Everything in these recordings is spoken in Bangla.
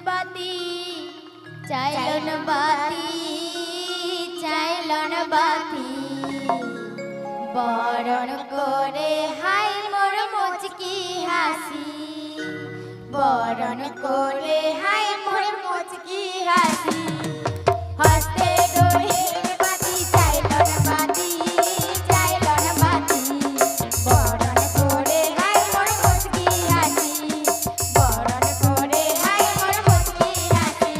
বাতি চাইলন বাতি চাইলন বাতি বরণ করে হাই মোর মুচকি হাসি বরণ করে হাই মোর মুচকি হাসি হস্তে দোহের বাতি চাইলন বাতি চাইলন বাতি বরণ করে হাই মোর মুচকি হাসি বরণ করে হাই মোর মুচকি হাসি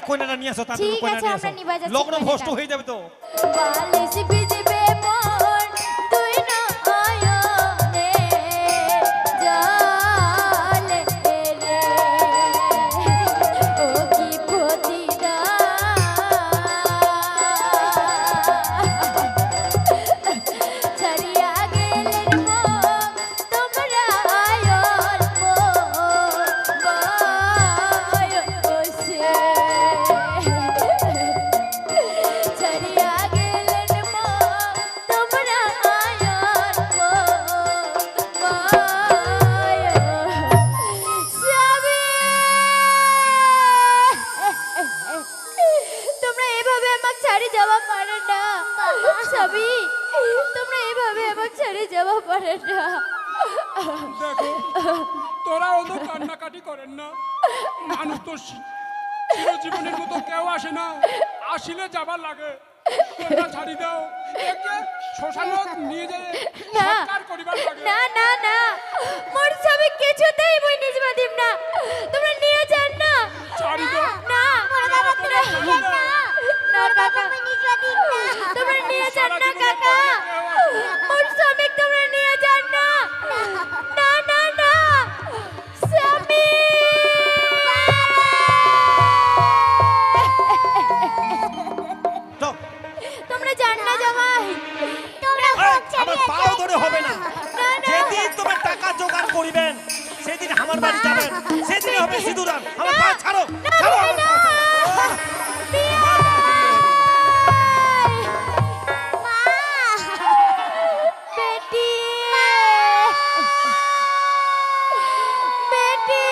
কইনাটা নিয়ে আসো তাড়াতাড়ি কইনাটা নিয়ে আসো লগ্ন ভ্রষ্ট হয়ে যাবে তো বালিশ ভিজবে মোর তুই না আয়নে জালে রে ও কি পতিদা ছাড়িয়া গেলেন মন তোমরা আয়ল বয়সে ছাড়িয়া গেলেন মা তোমরা আয়ার স্বামী তোমরা এভাবে আমাকে ছাড়ি যাওয়া পারে না স্বামী তোমরা এভাবে আমাকে ছাড়ি যাওয়া পারে না দেখো তোরা অত কান্নাকাটি করেন না মানুষ তো জীবনের মতো কেউ আসে না আসিলে যাবার লাগে তোমরা ছাড়ি দাও একে শ্মশানে নিয়ে যায় সৎকার করিবার লাগে না না না মোর স্বামী কিছুতেই বই নিজ বাদিম না তোমরা নিয়ে যান না ছাড়ি দাও না না কাকা তোমরা নিয়ে যান না কাকা মোর স্বামী তোমরা নিয়ে যান না না না না স্বামী তোমরা জান না জামাই তোমরা আমার পাও ধরে হবে না যেদিন তোমার টাকা জোগাড় করিবেন সেদিন আমার বাড়ি যাবেন সেদিন হবে সিঁদুরান আমার পা ছাড়ো ছাড়ো আমার পা ছাড়ো বেটি বেটি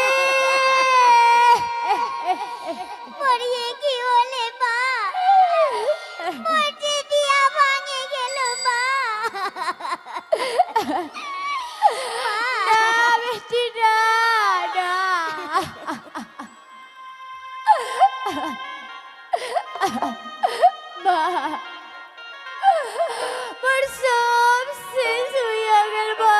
পড়িয়ে কি হলে মা পড়তে দিয়া ভাঙে গেল মা না বেটি না না মা মোর সব শেষ হইয়া গেল মা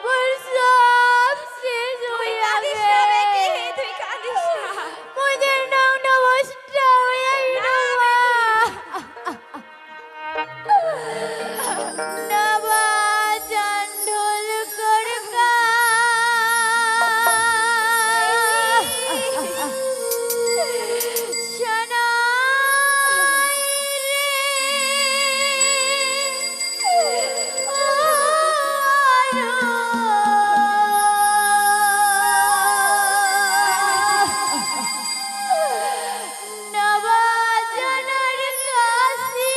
মোর সব শেষ হইয়া গেল তুই কাঁদিস না মোদের নাও নবষ্টা হইয়া গেল মা নবা চান্ডল করকা শনাই নবা জানার কাশি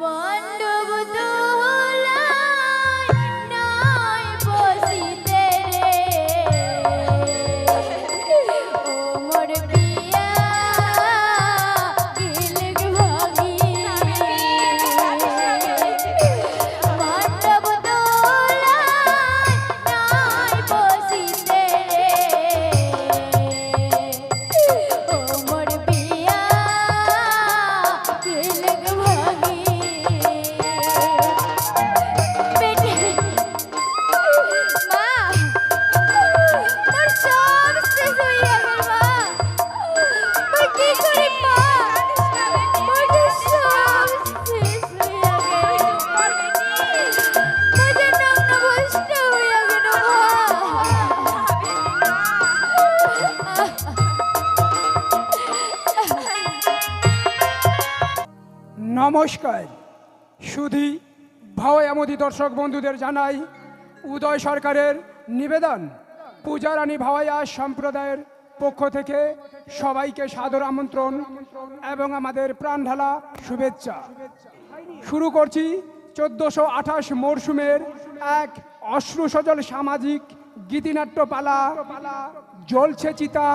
মণ্ডপ দোলায় নাই বসিতে রে ও মোর পিয়া গিলগ ভাগি মণ্ডপ দোলায় নাই বসিতে রে ও মোর পিয়া গিলগ ভাগি বেটি মা মোর সব শেষ হইয়া গেল মা মোর কি করি মা মোর সব শেষ হইয়া গেল মোদের নাম নবষ্ট হইয়া গেল নমস্কার সুধী ভাওয়ামোদী দর্শক বন্ধুদের জানাই উদয় সরকারের নিবেদন পূজা রানী ভাওয়াইয়া সম্প্রদায়ের পক্ষ থেকে সবাইকে সাদর আমন্ত্রণ এবং আমাদের প্রাণঢালা শুভেচ্ছা। শুরু করছি 1428 মরশুমের এক অশ্রুসজল সামাজিক গীতিনাট্য পালা জ্বলছে চিতা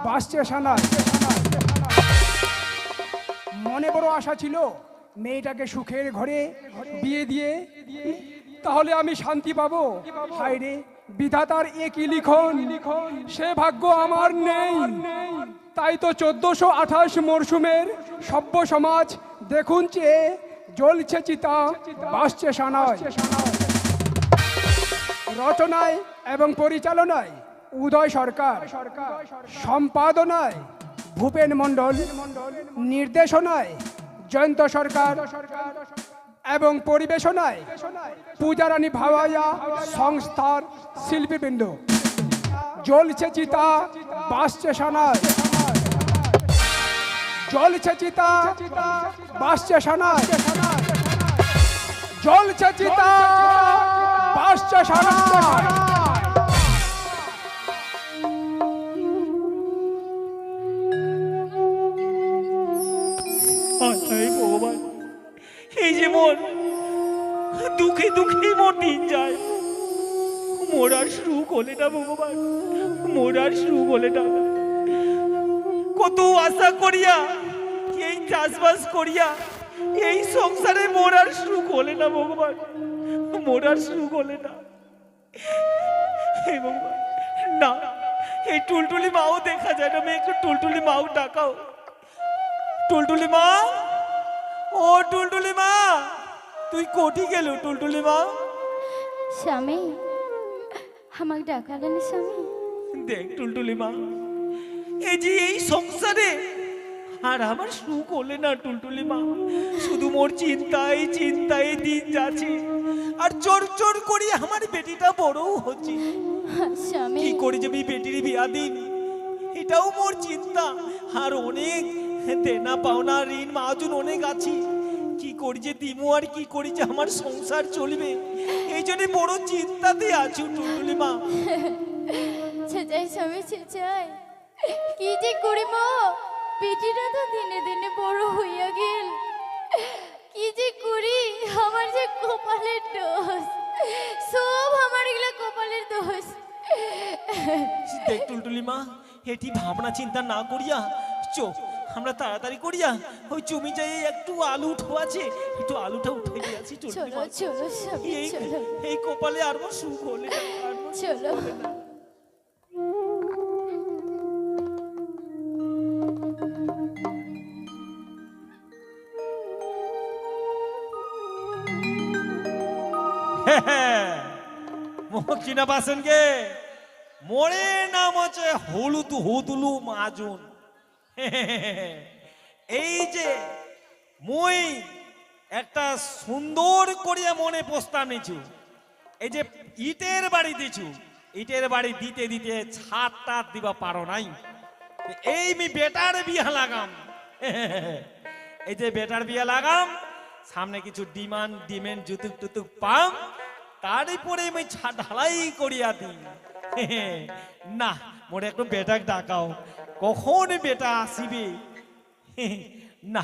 বাসছে সানায়। মনে বড় আশা ছিল মেয়েটাকে সুখের ঘরে বিয়ে দিয়ে তাহলে আমি শান্তি পাবো। হায় রে বিধাতার একই লিখন, সে ভাগ্য আমার নেই। তাই তো 1428 মরশুমের সভ্য সমাজ দেখুন চেয়ে জ্বলছে চিতা বাসছে সানায়। রচনায় এবং পরিচালনায় উদয় সরকার, সম্পাদনায় ভূপেন মণ্ডল, নির্দেশনায় জয়ন্ত সরকার এবং পরিবেশনায় পূজা রানী ভাওয়াইয়া সংস্থার শিল্পীবৃন্দ। জ্বলছে চিতা বাসছে সানায়, জ্বলছে চিতা বাসছে সানায়, জ্বলছে চিতা বাসছে সানায়। হায় ভগবান, এই যে মোর দুঃখে দুঃখে মোর দিন যায়, মোর আর সুখ হলে না ভগবান, মোর আর সুখ হলে না। কত আশা করিয়া এই চাষবাস করিয়া এই সংসারে মোর আর সুখ হলে না ভগবান, মোর আর সুখ হলে না। হে ভগবান, না এই টুলটুলি মাও দেখা যায় না, একটু টুলটুলি মাও ডাকাও। টুলটুলি মা, ও টুলটুলি মা, তুই কোটি গেল টুলটুলি মা? স্বামী আমাকে ডাকালেন স্বামী? দেখ টুলটুলি মা, এই যে এই সংসারে আর আমার সুখ হলে না টুলটুলি মা, শুধু মোর চিন্তায় চিন্তায় দিন যাচ্ছে, আর চোর চোর করি আমার বেটিটা বড়ও হচ্ছে। স্বামী কি করে যে আমি বেটির বিয়া দিন, এটাও মোর চিন্তা। আর অনেক দেনা পাওনা ঋণ মাহাজন অনেক আছে, কি করি যে দিমু আর কি করি যে আমার সংসার চলবে, এই জন্য বড় চিন্তাতে আছো টুলটুলি মা। ছেচাই স্বামী ছেচাই, কি যে করি মো, বেটিটা তো দিনে দিনে বড় হইয়া গেল, কি যে করি, আমার যে কপালের দোষ, সব আমার এগুলা কপালের দোষ। দেখ টুলটুলি মা, এটি ভাবনা চিন্তা না করিয়া চো আমরা তাড়াতাড়ি করিয়া ওই জমি যাই একটু আলু উঠো আছে, একটু আলুটা উঠে গিয়েছি। চলো চলো স্বামী এই চলো এই কপালে আর মোর সুখ হলে না, আর মোর সুখ চলো। হলে না। মোহ চিনা পাচ্ছেন কে? মোরে নাম হচ্ছে হলুদ হুদুলু মাজুন। এই যে মুই একটা সুন্দর করিয়া মনে প্রস্তাব নিছু। এই যে ইটের বাড়ি দিছু, ইটের বাড়ি দিতে দিতে ছাদ টাত দিবা পারো নাই। এই মি বেটার বিয়া লাগাম। এই যে বেটার বিয়া লাগাম, সামনে কিছু ডিমেন্ট জুতুক টুতুক পাম, তারপরে আমি ঢালাই করিয়া দিই। না, মোরে একটু বেটাক ডাকাও, কখন বেটা আসিবে? না,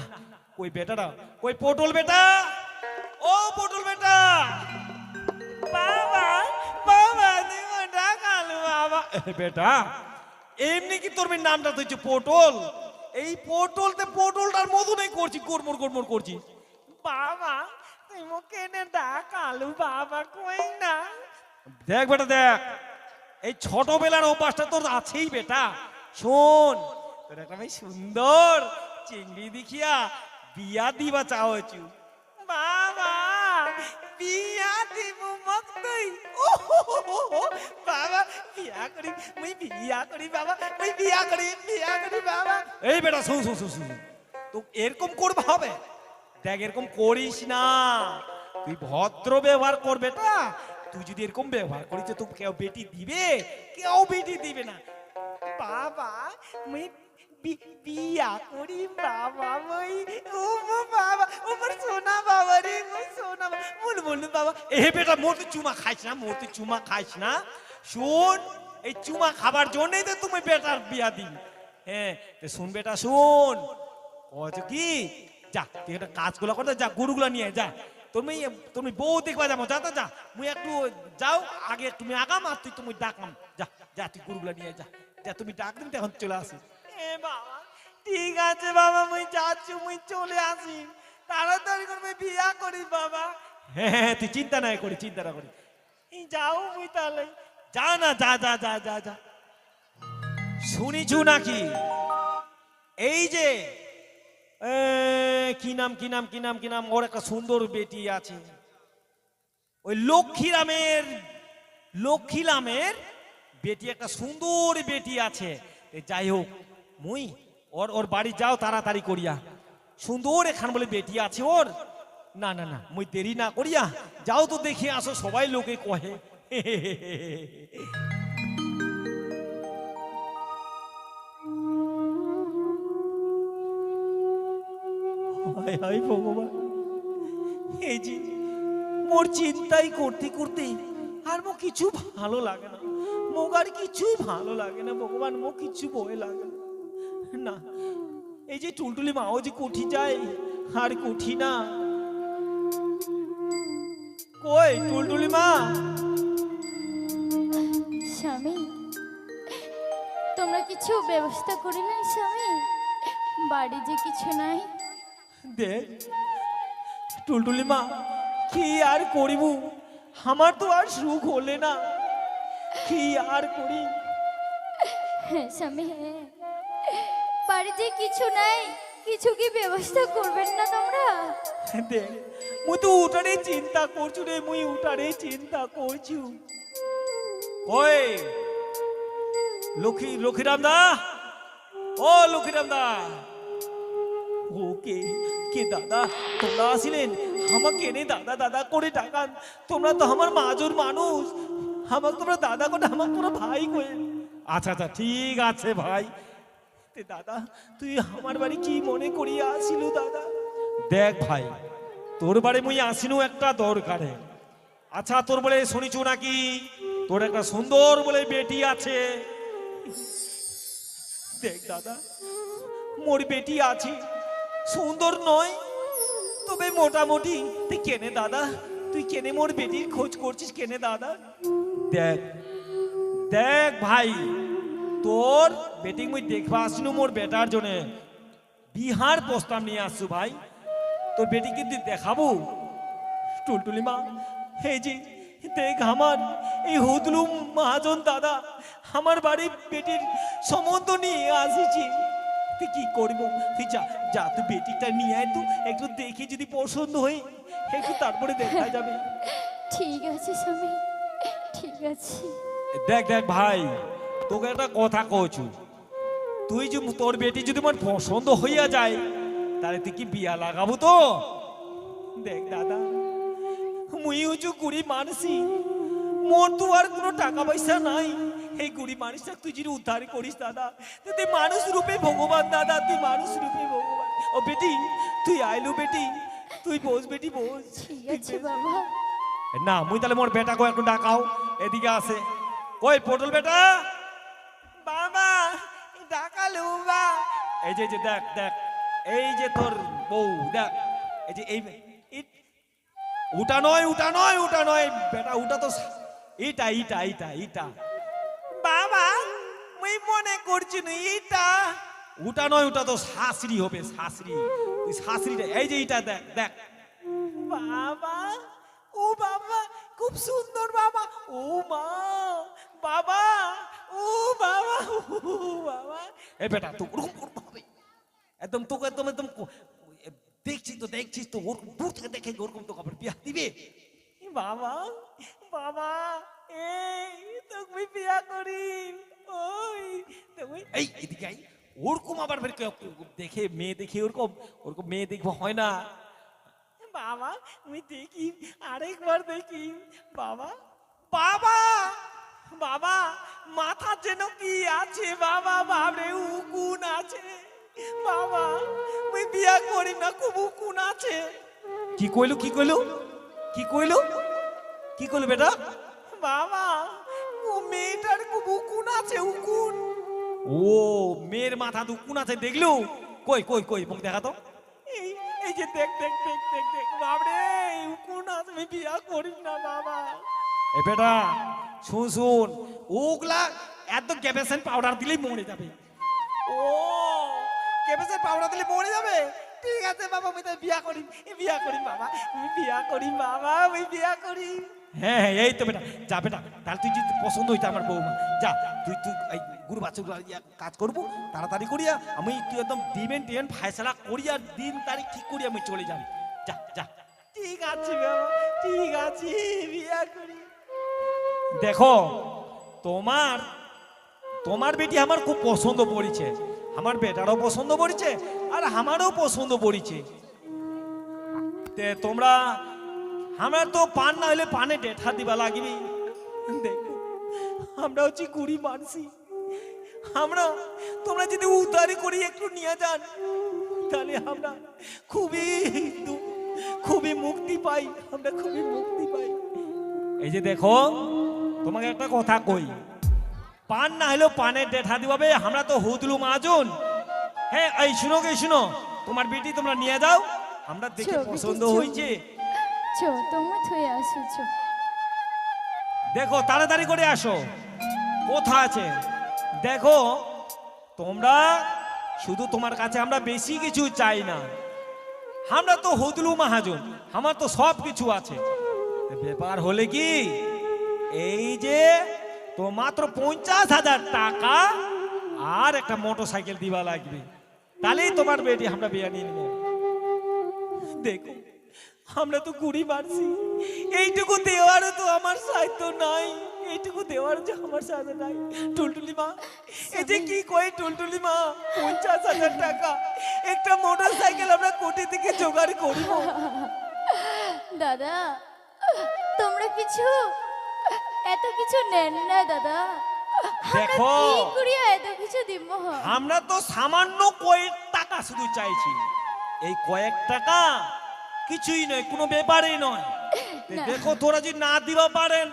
কই বেটারা, কই পটল বেটা, ও পটল বেটা, বাবা বাবা তুমি ডাকালো বাবা। বেটা এমনি কি তোর নামটা তো হচ্ছে পটল? এই পটলটার মধুনেই করছি, গোড়মোড় গোড়মোড় করছি। বাবা তুই মুখে এনে ডাকালু বাবা, কই না। দেখ বেটা দেখ, এই ছোটবেলার অভ্যাসটা তোর আছেই বেটা। শোন, তোর একটা ভাই সুন্দর চিংড়ি দেখিয়া বিয়া দিবা চাওয়াছু। বাবা বিয়া দিব মক তুই, বাবা বিয়া করি, মুই বিয়া করি বাবা, মুই বিয়া করি বাবা। এই বেটা শুন শুন শুন শুন, তো এরকম করবে হবে? দেখ এরকম করিস না, তুই ভদ্র ব্যবহার কর বেটা। তুই যদি এরকম ব্যবহার করিস তো কেউ বেটি দিবে? কেউ বেটি দিবে না। বাবা মুই বিয়া করি বাবা, মুই ও বাবা ওপর সোনা বাবা রে, মুই সোনা বল বল বাবা। এ বেটা মোর তুই চুমা খাইস না, মোর তুই চুমা খাইস না। শুন, এই চুমা খাবার জন্যই তো তুমি বেটার বিয়া দিবি। হ্যাঁ শুন বেটা শুন, কত কি, যা তুই একটা কাজগুলো করতে যা, গরুগুলো নিয়ে যা। তুমি বউ দেখবা যাবো, যা তো যা। মুই একটু যাও আগে, তুমি আগাম আর তুমি ডাকাম। যা যা তুই গরুগুলো নিয়ে যা, যা তুমি ডাক দিবি তখন চলে আসি। এ বাবা ঠিক আছে বাবা, মুই যাচ্ছি, মুই চলে আসি, তাড়াতাড়ি করে মুই বিয়া করি বাবা। হ্যাঁ হ্যাঁ তুই চিন্তা নাই করি, চিন্তা না করি। যাও মুই তাহলে, যা না, যা যা যা যা যা। শুনিছু নাকি এই যে কি নাম কি নাম কি নাম কি নাম, ওর একটা সুন্দর বেটি আছে, ওই লক্ষ্মীরামের বেটি, একটা সুন্দর বেটি আছে। যাই হোক মুই ওর বাড়ি যাও তাড়াতাড়ি করিয়া, সুন্দর এখান বলে বেটি আছে ওর। না না না, মুই দেরি না করিয়া যাও তো দেখে আসো, সবাই লোকে কহে। হায় হায় ভগবান, এই যে মোর চিন্তাই করতে করতে আর মো কিছু ভালো লাগে না, মোক আর কিছুই ভালো লাগে না ভগবান, মো কিছু ভয় লাগে না। এই যে টুলটুলি মাও যে কুঠি যায় আর কুঠি না, কই টুলটুলি মা? স্বামী তোমরা কিছু ব্যবস্থা করিলেন স্বামী? বাড়ি যে কিছু নাই। দেখ টুলটুলি মা, কি আর করিব, আমার তো আর সুখ হলে না, কি আর করি। হ্যাঁ স্বামী হ্যাঁ, বাড়ি যে কিছু নাই, কিছু কি ব্যবস্থা করবেন না তোমরা? দেখ মুই তো উঠারে চিন্তা করছু রে, মুই উঠারে চিন্তা করছু। ওই লক্ষ্মীরাম দা, ও লক্ষ্মীরাম দা। ও কে কে দাদা? তোমরা আসিলেন? আমাকে এনে দাদা দাদা করে ডাকান। তোমরা তো আমার মাজুর মানুষ, আমাকে তোমরা দাদা করে, আমাকে তোমরা ভাই করে। আচ্ছা আচ্ছা ঠিক আছে ভাই। দাদা তুই আমার বাড়ি কি মনে করিয়া আসিলু দাদা? দেখ ভাই, তোর বাড়ি মুই আসিনু একটা দরকারে। আচ্ছা তোর বলে শুনিছু নাকি তোর একটা সুন্দর বলে বেটি আছে? দেখ দাদা, মোর বেটি আছে, সুন্দর নয় তবে মোটামুটি। তুই কেনে দাদা, তুই কেনে মোর বেটির খোঁজ করছিস কেনে দাদা? দেখ দেখ ভাই, তোর বেটি মুই দেখবা আসিনু মোর বেটার জন্য। বিহার প্রস্তাব নিয়ে আসছো ভাই, তোর বেটি কিন্তু দেখাবো। টুলটুলি মা, এই যে দেখ আমার এই হুদলু মহাজন দাদা আমার বাড়ির বেটির সম্বন্ধ নিয়ে আসিছি। তুই কি করবো, তুই যা যা, তুই বেটিটা নিয়ে আয়, তুই একটু দেখি যদি পছন্দ হয় একটু তারপরে দেখা যাবে। ঠিক আছে স্বামী, ঠিক আছে। দেখ দেখ ভাই, তোকে একটা কথা কইছু, তুই যে তোর বেটি যদি আমার পছন্দ হইয়া যায় তাহলে তুই কি বিয়া লাগাবো তো? দেখ দাদা, মুই হচ্ছু গরিব মানুষই, মোর তো আর কোনো টাকা পয়সা নাই। এই গরিব মানুষটা তুই যদি উদ্ধার করিস দাদা, তুই মানুষ রূপে ভগবান দাদা, তুই মানুষ রূপে ভগবান। ও বেটি তুই আইলু, বেটি তুই বস, বেটি বস। ঠিক আছে বাবা। না মুই তাহলে মোর বেটা কো একটু ডাকাও, এদিকে আসে। কই পটল বেটা, বাবা ডাকালু বা। এই যে যে দেখ দেখ, এই যে তোর বউ দেখ, এই যে এই উটা নয় উটা নয় উটা নয় বেটা, উটা তো ইটা ইটা ইটা ইটা। বাবা মুই মনে করছি না ইটা উটা নয়, উটা তো শাশুড়ি হবে, শাশুড়ি। তুই শাশুড়িটা এই যে ইটা দেখ দেখ। বাবা ও বাবা খুব সুন্দর বাবা, ও মা বাবা, ও বাবা, ও বাবা। এ বেটা তো ওরকম হবে একদম, তোকে একদম একদম দেখছিস তো ওরকম দূর থেকে দেখে ওরকম তো আবার বিয়া দিবে। বাবা বাবা এই তোকে বিয়া করি, ওই তুমি এই এদিকে আই। ওরকম আবার দেখে মেয়ে দেখে ওরকম ওরকম মেয়ে দেখবো হয় না। বাবা আমি দেখি, আরেকবার দেখি। বাবা বাবা বাবা মাথার যেন কি আছে বাবা, বাবরে উকুন আছে বাবা, আমি বিয়া করি না, খুব উকুন আছে। কি কইলো কি কইলো কি কইলো কি কইলো বেটা? বাবা ও মেয়েটার খুব উকুন আছে, উকুন। ও মেয়ের মাথা উকুন আছে দেখলো? কই কই কই মুখ দেখা তো। এই এই যে দেখ দেখ দেখ দেখ দেখ বাবরে উকুন আছে, আমি বিয়া করি না বাবা। এ বেটা শুন শুন, ওগুলা এত ক্যাপেসেন পাউডার দিলেই মরে যাবে। ও ক্যাপেসেন পাউডার দিলে মরে যাবে? ঠিক আছে বাবা, আমি তাই বিয়া করি, বিয়া করি বাবা, আমি বিয়া করি বাবা, আমি বিয়া করি। হ্যাঁ হ্যাঁ এই তো বেটা, যা বেটা, তাহলে তুই যদি পছন্দ হইতে আমার বৌমা, যা তুই তুই এই গুরু বাচ্চাগুলো কাজ করবো তাড়াতাড়ি করিয়া, আমি তুই একদম দিবেন টিবেন ফায়সালা করিয়া দিন তারিখ ঠিক করিয়া আমি চলে যাবি। যা যা। ঠিক আছে বাবা, ঠিক আছে, বিয়া করি। দেখো তোমার তোমার বেটি আমার খুব পছন্দ পড়েছে, আমার বেটারও পছন্দ পড়েছে আর আমারও পছন্দ পড়েছে। তে তোমরা আমরা তো পান না হলে পানে ডেঠা দিবা লাগবে। দেখো আমরা হচ্ছি গরিব মানুষই, আমরা তোমরা যদি উদ্ধারি করি একটু নিয়ে যান তাহলে আমরা খুবই খুবই মুক্তি পাই, আমরা খুবই মুক্তি পাই। এই যে দেখো তোমাকে একটা কথা কই, পান না হলেও পানের ডেঠা দিবাবে, আমরা তো হুদলু মাজন। হ্যাঁ এই শুনো গে শুনো, তোমার বেটি তোমরা নিয়ে যাও, আমরা দেখে পছন্দ হয়েছে। চো তুমি থুয়ে আসো, চো। দেখো তাড়াতাড়ি করে আসো, কোথা আছে দেখো। তোমরা শুধু তোমার কাছে আমরা বেশি কিছু চাই না, আমরা তো হুদলু মহাজন, আমার তো সব কিছু আছে। ব্যাপার হলে কি এই যে তো মাত্র 50,000 টাকা আর একটা মোটর সাইকেল দিবা লাগবে, তাহলেই তোমার বেটি আমরা বিয়ে নিয়ে নেব। দেখো আমরা তো গরিব আছি, এইটুকু দেওয়ারও তো আমার সাধ্য নাই, এইটুকু দেওয়ার যে আমার সাধ্য নাই। টুলটুলি মা এই যে কি কই, টুলটুলি মা 50,000 টাকা একটা মোটর সাইকেল আমরা কোটি থেকে জোগাড় করিব। দাদা তোমরা কিছু এত কিছু নেন না দাদা, দেখো কি করিয়া এত কিছু দিব? আমরা তো সামান্য কয়েক টাকা শুধু চাইছি, এই কয়েক টাকা কিছুই নয়, কোনো ব্যাপারই নয়। দেখো তোরা যদি না দিবা পারেন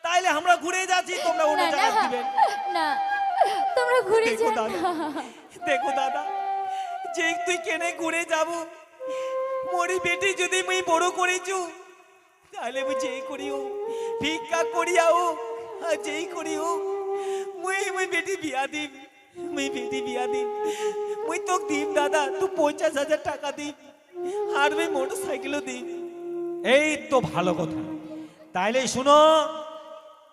তাইলে আমরা ঘুরে যাচ্ছি, তোমরা অন্য না জায়গায় দিবেন না, তোমরা ঘুরে দেখো যাও দাদা, দেখো দাদা, যে তুই কেনে ঘুরে যাব, মরি বেটি যদি মুই বড় করেছু তাহলে মুই যেই করিও ভিক্ষা করিয়াও আর যেই করিও মুই মুই বেটি বিয়া দিম, মুই বেটি বিয়া দিম, মুই তোক দিম দাদা, তুই 50,000 টাকা দিম, আর মুই মোটর সাইকেলও দিম। এই তো ভালো কথা। তাইলে শুনো,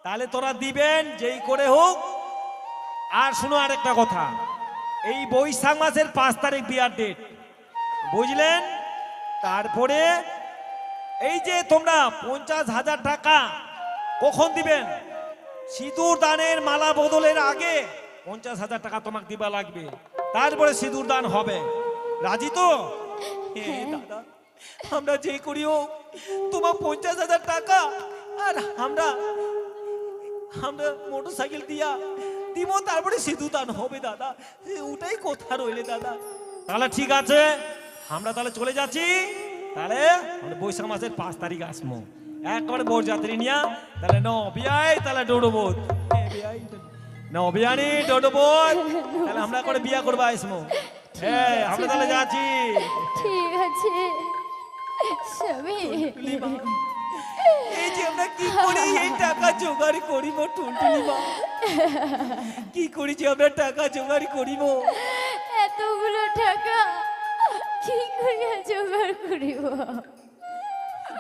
তাহলে তোরা দিবেন যেই করে হোক। আর শুনো আরেকটা কথা, এই বৈশাখ মাসের 5 তারিখ বিয়ার ডেট, বুঝলেন? তারপরে এই যে তোমরা 50,000 টাকা কখন দিবেন? সিঁদুর দানের মালা বদলের আগে 50,000 টাকা তোমাকে দিবা লাগবে, তারপরে সিঁদুর দান হবে। রাজি তো? দাদা, আমরা যে করিও তোমার 50,000 টাকা, আর আমরা মোটর সাইকেল দিয়া দিব, তারপরে সিঁদুর দান হবে দাদা। ওটাই কথা রইলে দাদা। তাহলে ঠিক আছে, আমরা তাহলে চলে যাচ্ছি। তাহলে আমরা বৈশাখ মাসের 5 তারিখ আসবো একবারে বরযাত্রী নিয়া। তাহলে বিয়াই তাহলে ডোডোবোধ, বিয়ানি ডোডোবোধ, তাহলে আমরা করে বিয়া করবো আসবো। হ্যাঁ, আমরা তাহলে যাচ্ছি। ঠিক আছে স্বামী। এই যে আমরা কি করি এই টাকা জোগাড় করিব টুনটুনি মা, কি করি যে আমরা টাকা জোগাড় করিব? এতগুলো টাকা কি করিয়া জোগাড় করিব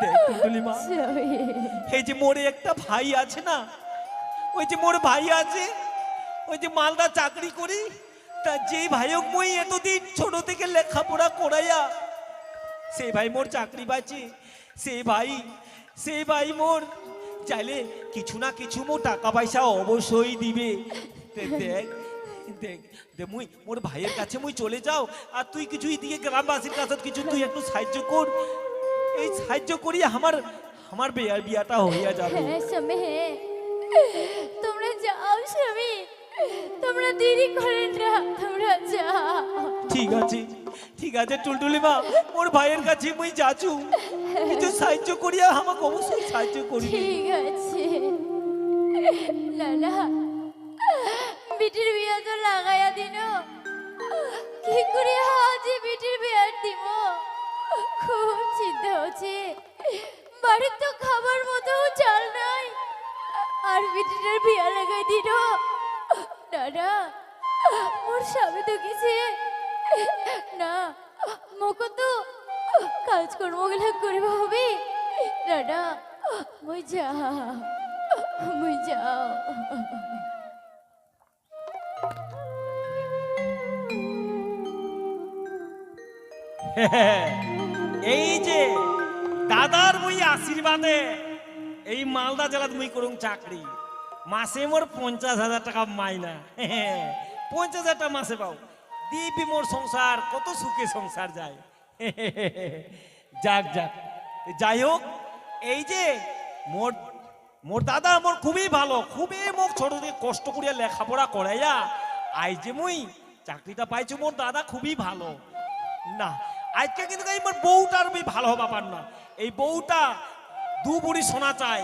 দেখ টুনটুনি মা, স্বামী? এই যে মোরে একটা ভাই আছে না, ওই যে মোর ভাই আছে, ওই যে মালদা চাকরি করি, তা যেই ভাইক মই এতদিন ছোট থেকে লেখাপড়া করাইয়া, সেই ভাই মোর চাকরি পাইছে। সেই ভাই মোর চাইলে কিছু না কিছু মোর টাকা পয়সা অবশ্যই দিবে। দেখ দেখ দেখ দেখ, মুই মোর ভাইয়ের কাছে মুই চলে যাও, আর তুই কিছু এদিকে গ্রামবাসীর কাছে কিছু তুই একটু সাহায্য কর। এই সাহায্য করি আমার বিয়াটা হইয়া যাবে। হ্যাঁ স্বামী, তোমরা যাও স্বামী, তোমরা দেরি করেন না, তোমরা যাও। ঠিক আছে টুলটুলি মা, মোর ভাইয়ের কাছে মুই যাচু, কিছু সাহায্য করিয়া আমাকে অবশ্যই সাহায্য করি। ঠিক আছে লালা, বিটির বিয়া তো লাগাইয়া দিন, কি করে আজ বিটির বিয়ার দিব? খুব চিন্তা হচ্ছে, বাড়ির তো খাবার মতো চাল নাই, আর বিটিটার বিয়া লাগাই দিন। দাদা, মোর স্বামী তো কিছু না, মোকে তো কাজকর্মগুলো করিব হবে। দাদা মুই যাও। এই যে দাদার মুই আশীর্বাদে এই মালদা জেলাত মুই করুম চাকরি, মাসে মোর 50,000 টাকা মাইনা। 50,000 টাকা মাসে পাও, দিবি মোর সংসার কত সুখে সংসার যায়। যাক যাই হোক, এই যে মোর দাদা মোর খুবই ভালো, খুবই মোক ছোট থেকে কষ্ট করিয়া লেখাপড়া করাইয়া আই যে মুই চাকরিটা পাইছি, মোর দাদা খুবই ভালো। না আজকে কিন্তু এই মোর বউটার ভালো হবা পার না, এই বউটা 2 ভরি সোনা চাই,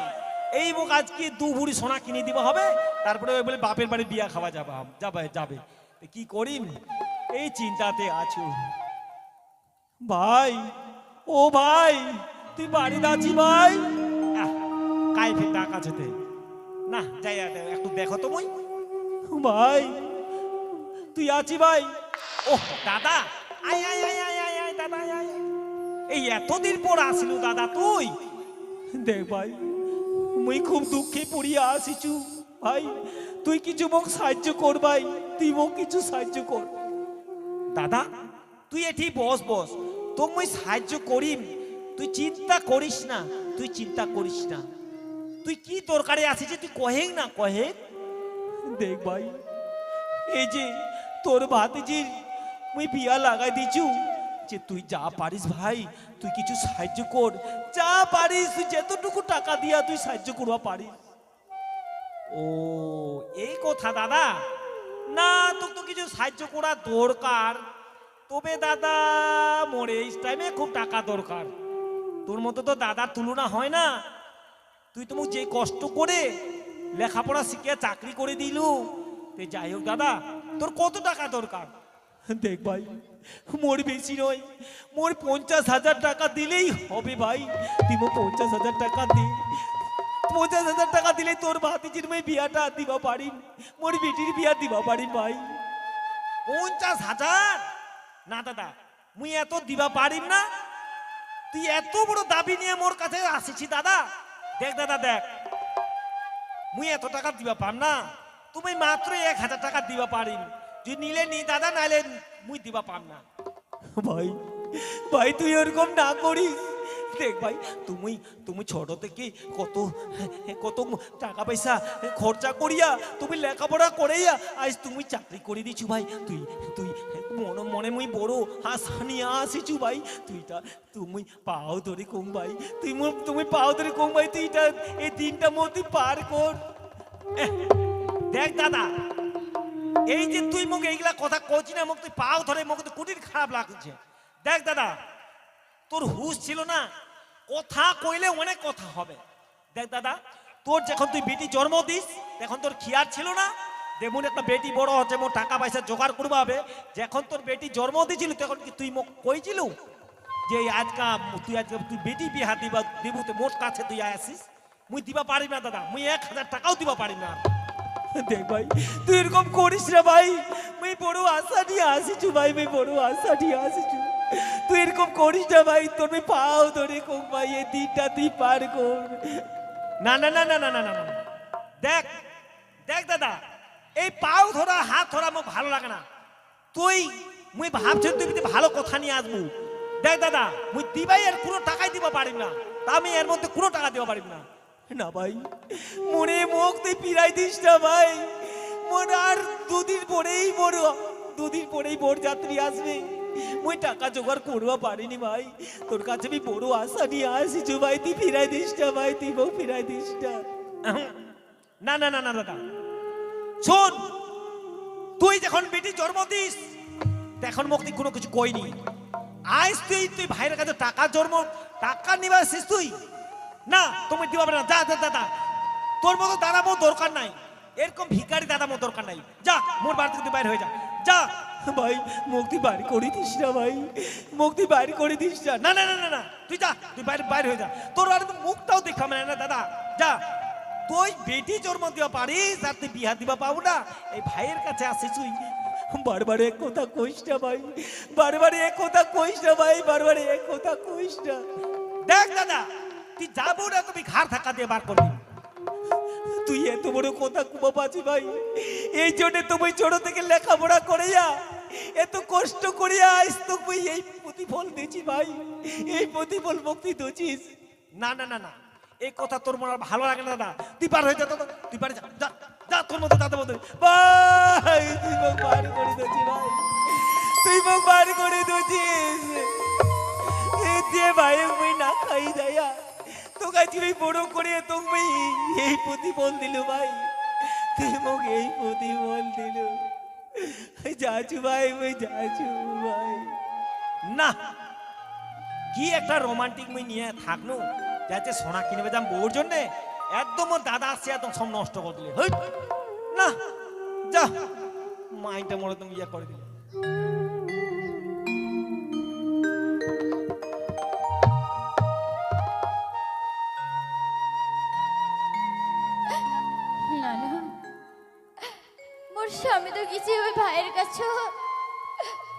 এই মোক আজকে 2 ভরি সোনা কিনে দিবা হবে, তারপরে বলে বাপের বাড়ি বিয়া খাওয়া যাবে। কি করিম এই চিন্তাতে আছো। ভাই, ও ভাই, তুই বাড়িতে আছি ভাই? কাই ফের টাকা যেতে না যাই, একটু দেখো তো মই। ভাই তুই আছি ভাই? ও দাদা, আয় আয় আয় আয় আয় আয় দাদা আয়। এই এতদিন পর আসিলু দাদা তুই? দেখ ভাই, মুই খুব দুঃখে পড়িয়া আসিছু ভাই, তুই কিছু মোক সাহায্য কর ভাই, তুই মোক কিছু সাহায্য কর। দাদা তুই এটি বস, তো মুই সাহায্য করিম, তুই চিন্তা করিস না, তুই কি দরকারে আসিস তুই কহেন না কহে। দেখ ভাই, এই যে তোর ভাতিজির মুই বিয়া লাগাই দিছু, যে তুই যা পারিস ভাই, তুই কিছু সাহায্য কর, যা পারিস তুই যতটুকু টাকা দিয়া তুই সাহায্য করবা পারিস। ও এই কথা দাদা, না তোর তো কিছু সাহায্য করা দরকার, তবে দাদা মোর এই টাইমে খুব টাকা দরকার। তোর মতো তো দাদার তুলনা হয় না, তুই তো যে কষ্ট করে লেখাপড়া শিখিয়ে চাকরি করে দিলু। যাই হোক দাদা, তোর কত টাকা দরকার? দেখ ভাই, মোর বেশি নয়, মোর 50,000 টাকা দিলেই হবে ভাই, তুই মোর 50,000 টাকা দে। 50,000 টাকা দিলে তোর ভাতিজির মেয়ে বিয়াটা দিবা পারিম, মোর বেটির বিয়া দিবা পারিম ভাই। 50,000 না দাদা মুই এত দিবা পারিম না। তুই এত বড় দাবি নিয়ে মোর কাছে আসিছি দাদা। দেখ দাদা দেখ, মুই এত টাকা দিবা পাম না। তুমি মাত্র 1,000 টাকা দিবা পারিম। যদি নিলে নি দাদা, নাইলে মুই দিবা পাম না। ভাই ভাই তুই ওরকম না করিস। দেখ ভাই, তুমি তুমি ছোট থেকে কত কত টাকা পয়সা খরচা করিয়া তুমি লেখাপড়া করিয়া আজ তুমি চাকরি করে দিছু ভাই। তুই তুই মনে মনে মুই বড় আশা নিয়ে আসিছু ভাই। তুমি পাও ধরে কম ভাই, তুমি পাও ধরে কম ভাই। তুই এই দিনটা মধ্যে পার কর। দেখ দাদা, এই যে তুই মুখ এইগুলা কথা কইছি না, মুখ তুই পাও ধরে মুখ তো কুটির খারাপ লাগছে। দেখ দাদা, তোর হুশ ছিল না, কথা কইলে অনেক কথা হবে। দেখ দাদা, তোর যখন তুই বেটি জন্ম দিস তখন তোর খেয়াল ছিল না যেমন একটা বেটি বড় হচ্ছে মোর টাকা পয়সা জোগাড় করবা হবে। যখন তোর বেটি জন্ম দিয়েছিল তখন কি তুই মোক কইছিল যে তুই বেটি বিহা দিব মোর কাছে তুই আসিস? মুই দিবা পারি না দাদা, মুই 1,000 টাকাও দিবা পারি না। দেখ ভাই তুই এরকম করিস না ভাই। মুই বড় আশা নিয়ে আসিছু ভাই, মুই বড় আশা নিয়ে আসিছু। তুই এরকম করিস না ভাই। তোর মুই পাও ধরে কম ভাই, এই দিনটা তুই পার কর। না না না না না না না না। দেখ দেখ দাদা, এই পাও ধরা হাত ধরা মোক ভালো লাগে না। মুই ভাবছি তুই যদি ভালো কথা নিয়ে আসবো। দেখ দাদা, মুই দিবাই আর কোনো টাকাই দিবা পারিম না। তা আমি এর মধ্যে কোনো টাকা দিবা পারিম না। না ভাই, মনে মুখ তুই পিরাই দিস না ভাই। মনে আর দুদিন পরেই বড় যাত্রী আসবে। মুই টাকা জোগাড় করবা পারিনি ভাই। তোর কাছে আমি বড় আশা নিয়ে আসিছু ভাই। তুই ফিরাই দিস না ভাই, তুই মুখ ফিরাই দিস না। না না না না দাদা শোন, তুই যখন বেটি জন্ম দিস তখন মুখ তুই কোনো কিছু কইনি। আজ তুই ভাইয়ের কাছে টাকা নিবা আসিস তুই? না, তুমি দিবা না। যা দাদা, তোর মতো দাদা মোর দরকার নাই। এরকম ভিখারি দাদা মোর দরকার নাই। যা মোর বাড়ি থেকে তুই বাইরে হয়ে যা। যা ভাই, মুক্তি বাড়ি করে দিস না ভাই, মুক্তি বাড়ি করে দিস না। না না না না না, তুই যা, তুই বাইরে হয়ে যা। তোর আর মুখটাও দেখা মানে না দাদা। যা, তুই বেটি জন্ম দিবা পারিস আর তুই বিয়া দিবা পাবো না। এই ভাইয়ের কাছে আসিস তুই বারবার এক কথা কইস না ভাই, বারবার এক কথা কইস না ভাই, বারবার এক কথা কইস না। দেখ দাদা, তুই যাবো না, তুমি ঘাড় ধাক্কা দিয়ে বার করবি। তুই এত বড় কথা কুবা পাচ্ছি ভাই। এই জন্য তুমি ছোট থেকে লেখাপড়া করিয়া এত কষ্ট করিয়া আজ তুমি এই প্রতিফল দিয়েছি ভাই। এই প্রতিফল মুক্তি দিয়েছিস। না না না না, এই কথা তোর মনে ভালো লাগে না দাদা। তুই পার হয়ে যা দাদা, তুই পারে যা। যা যা, তোর মতো দাদা বলতে ভাই। তুই মুখ বার করে দিয়েছি ভাই, তুই মুখ বার করে দিয়েছিস। এই দিয়ে ভাই মুই না খাই যাইয়া তোকে তুমি বড় করে তুমি এই প্রতিফল দিল ভাই। তুই মোক এই প্রতিফল দিল। যাচ্ছু ভাই, মুই যাচ্ছু ভাই। না, কি একটা রোমান্টিক মুই নিয়ে থাকলো যাচ্ছে সোনা কিনবে যাম বউর জন্যে। একদম ওর দাদা আসছে, একদম সব নষ্ট করে দিলে। না, যা মাইন্ডটা মনে তুমি ইয়ে করে দিলে। না না, মোর স্বামী তো গেছে ওই ভাইয়ের কাছে।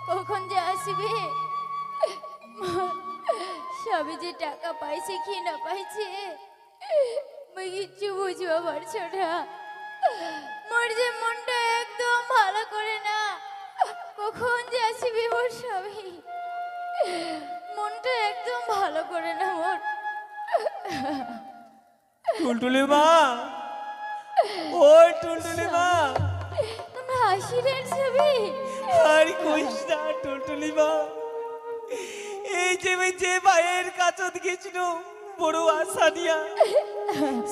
কখন যে আসবে? স্বামী যে টাকা পাইছে কি না পাইছে মুই কিচ্ছু বুঝবা পারছো না। মোর যে মনটা একদম ভালো করে না। কখন যে আসবে মোর স্বামী? মনটা একদম ভালো করে না মোর। টুলটুলি মা, ও টুলটুলি মা, তোমরা হাসিলেন ছবি? আর কইস না টুলটুলি মা। এই যে ভাইয়ের কাছে গেছিল বড় আশা নিয়া,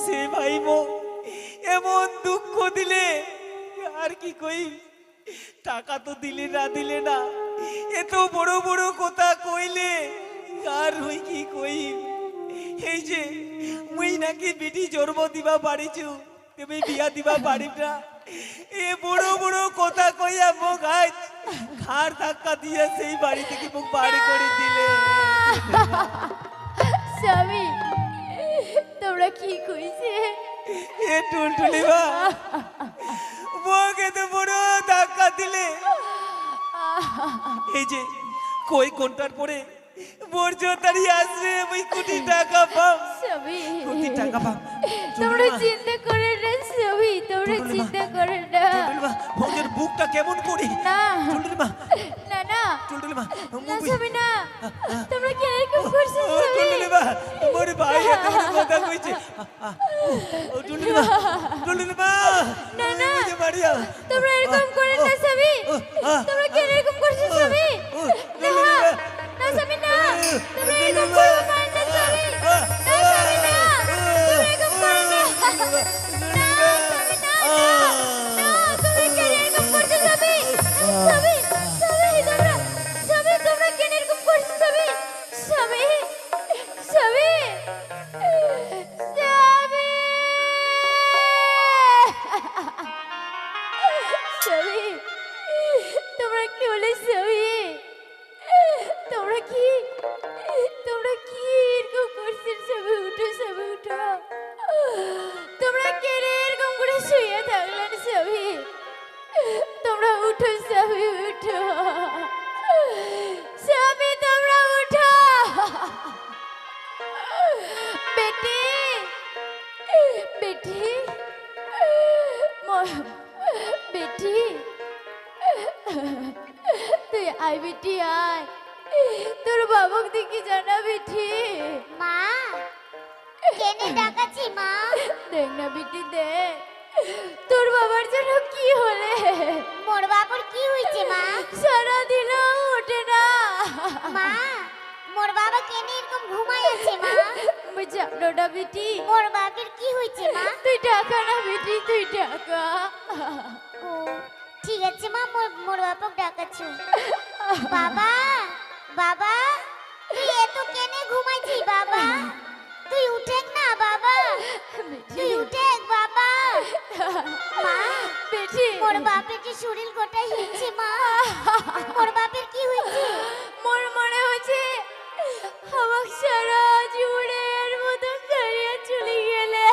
সে ভাই মো এমন দুঃখ দিলে আর কি কই। টাকা তো দিলে না, এত বড় বড় কথা কইলে আর হই কি কই। এই যে মুই নাকি বেটি জন্ম দিবা পারিছু, তুমি বিয়া দিবা পারিব না। এ বড় বড় কথা কইয়া মোক আজ ঘাড় ধাক্কা দিয়ে সেই বাড়ি থেকে মোক বাড়ি করে দিলে। স্বামী, তোমরা কি কইছে? এ টুলটুলি মা, মোক এত বড় ধাক্কা দিলে এই যে কই কোনটার পরে বর্জতারি আসবে ওই কোটি টাকা পাম স্বামী কোটি টাকা পাম তোমরা চিন্তা করে না স্বামী, তোমরা টুনটুনি মা, চিন্তা করে না। টুলটুলিমা ওদের বুকটা কেমন করি না টুলটুলিমা না না টুলটুলিমা না স্বামী না, তোমরা কি এরকম করছো ও স্বামী? টুলটুলিমা মোর ভাই এত বড় কথা কইছে ও টুলটুলিমা টুলটুলিমা না না বুঝে মারিয়া তোমরা এরকম করে না স্বামী, তোমরা কি এরকম করছো স্বামী? না না স্বামী না, তোমরা এরকম করবে না স্বামী, না স্বামী না, তোমরা এরকম করো না, না স্বামী না, না তোমরা কেন এরকম করছো স্বামী? স্বামী তোমরা কেন এরকম করছো স্বামী? স্বামী স্বামী স্বামী স্বামী তোমরা কি বলে স্বামী? তোমরা কি এরকম করছেন স্বামী? উঠো স্বামী উঠো, তোমরা কেন এরকম করে শুয়ে থাকলেন স্বামী? তোমরা উঠো স্বামী উঠো, স্বামী তোমরা উঠো। বেটি বেটি বেটি তুই আয় বেটি আয়, তোর বাবুক দেখি জানা বেটি। মা কেনে ডাকাচ্ছি মা? দেখ না বেটি দেখ, তোর বাবার জন্য কি হলে? মোর বাবার কি হয়েছে মা? সারা দিন ওঠে না। মা মোর বাবা কেনে এরকম ঘুমাই আছে মা? জানো না বেটি, মোর বাবার কি হয়েছে মা? তুই টাকা না বেটি, তুই টাকা। ও ঠিক আছে মা, মোর বাবাকে ডাকাচ্ছি। বাবা বাবা তুই এত কেনে ঘুমাইছি বাবা? তুই উঠেক না বাবা, তুই উঠেক বাবা। মা বেটি মোর বাপের যে শরীর গোটা হিলছে মা, মোর বাপের কি হয়েছে? মোর মনে হচ্ছে আমার সারা জীবনের মতো ছাড়িয়ে চলে গেলে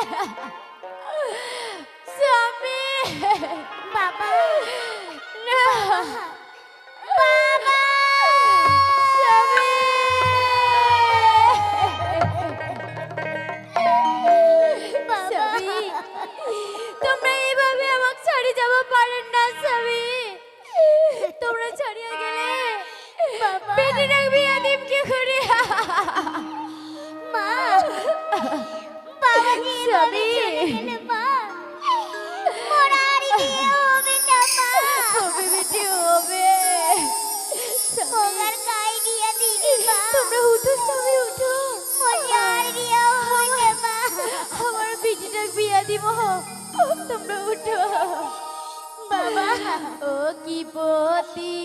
স্বামী। বাবা না বাবা স্বামী, স্বামী তোমরা এইভাবে আমাকে ছাড়িয়ে যাওয়া পারেন না স্বামী। তোমরা ছাড়িয়ে গেলে বেটি রাখবি আদিম কি করে? মা বাবা যে স্বামী। চলে গেলে মা মোর আর বিয়ে হবে না মা। হবে বেটি হবে। ওগার গায়ে দিয়া দিবি মা। তোমরা উঠো স্বামী উঠো, মোর আর বিয়ে হবে মা। আমার বেটিটার বিয়া দিব, তোমরা উঠো। বাবা ও কি পতি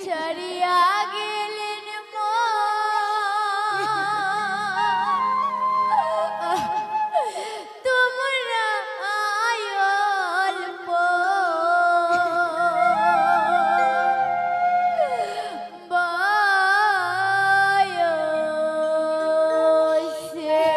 ছাড়িয়া গেলেন তোমরা অল্প বয়সে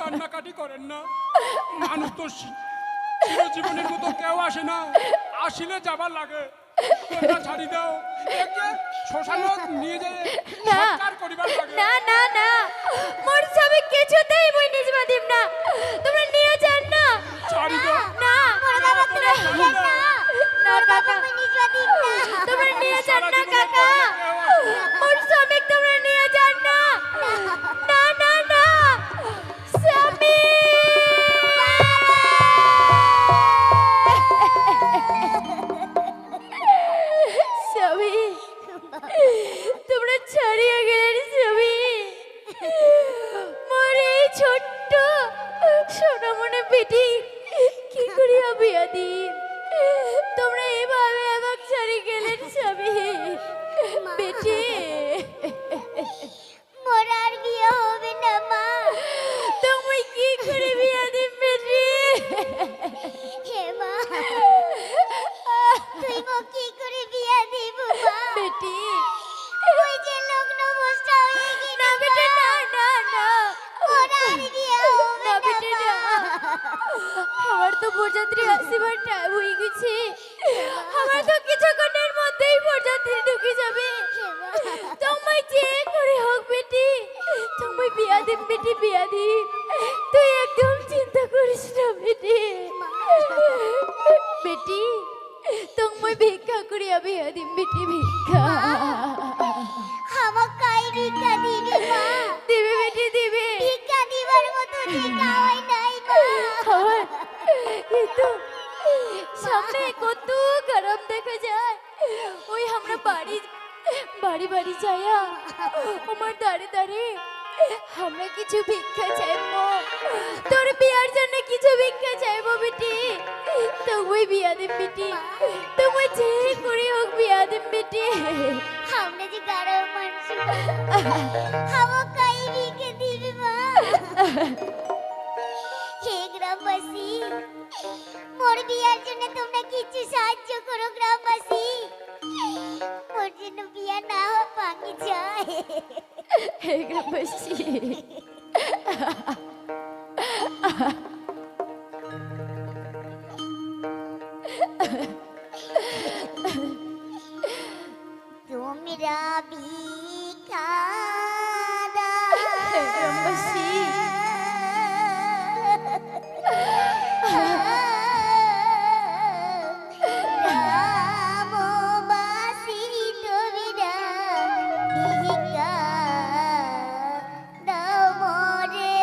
কান্নাকাটি করেন না। মানুষ তো চিরজীবনের মতো কেউ আসে না, আসিলে যাবার লাগে। তোমরা ছাড়ি দাও, একে শ্মশানে নিয়ে যায় না। সৎকার করিবার লাগে। না না না মোর স্বামী কিছুতেই মই নিজ বাদিম না, তোমরা নিয়ে যান না। ছাড়ি দাও। না মোর বাবা তোরা নিয়ে না না কাকা, আমি নিজে দিন না তোমরা নিয়ে যান সারা না জীবনে কাকা, কেউ আসে না। মোর স্বামী তোমরা নিয়ে যান না। না না না স্বামী, স্বামী তোমরা ছাড়িয়ে গেলেন স্বামী। মোর এই ছোট্ট সোনামনে বেটি কি করিয়া বিয়া দিন, তোমরা এইভাবে আমাকে ছাড়িয়ে গেলেন স্বামী। বেটি মোর আর বিয়ে হবে না মা। তুমি কি করে বিয়া দিন বেটি? হে মা, তুই মো কি করে বিয়ে দিব মা? বেটি ওই যে লগ্ন বসা হয়ে গেল না বেটি, না না না মোর আর বিয়ে হবে না না বেটি না, আমার তো বরযাত্রী আসিবার টাইম হয়ে গেছে, আমার তো কিছুক্ষণের মধ্যেই বরযাত্রী ঢুকে যাবে। তোমায় যে করে হোক বেটি, তুমি বিয়া দিন বেটি, বিয়া দিন, তুই একদম চিন্তা করিস না বেটি। বেটি তোমায় ভিক্ষা করিয়া বিয়া দিন বেটি, ভিক্ষা আমার কাই ভিক্ষা দিবে মা? দিবে বেটি দিবে। ভিক্ষা দিবার মতো টাকা হয় নাই মা। আমার এই তো সামনে কত গরম দেখা যায়, ওই আমরা বাড়ি বাড়ি বাড়ি যাইয়া আমার দাঁড়ে দাঁড়ে আমরা কিছু ভিক্ষা চাইবো, তোর বিয়ার জন্য কিছু ভিক্ষা চাইবো বেটি, তুই বিয়া দিন বেটি, তুমি যে করে হোক বিয়া দিন বেটি। আমরা যে গারো মানুষ, আমার কাই ভিক্ষা দিবে মা? হে গ্রামবাসী, মোর বিয়ার জন্য তোমরা কিছু সাহায্য করো গ্রামবাসী। মোর জন্য বিয়া না ভাঙি যায়। হে গ্রামবাসী, তোমরা ভিক্ষা হে গ্রামবাসী, গ্রামবাসী তোমরা ভিক্ষা দাও মোরে।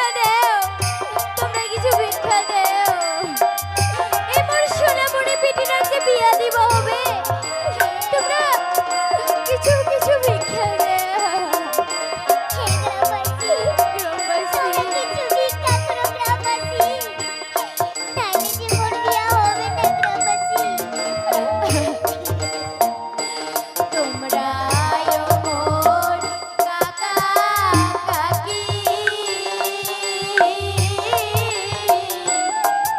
ভিক্ষা দেও, তোমরা কিছু ভিক্ষা দেও। এই মোর সোনামণি বেটিটাকে বিয়া দিব হবে, তোমরা কিছু কিছু ভিক্ষা দেও। হে গ্রামবাসী, গ্রামবাসী, তোমরা কিছু ভিক্ষা করো গ্রামবাসী, তাইলে যে মোর বিয়া হবে না গ্রামবাসী। তোমরা মোর কাকা কাকি,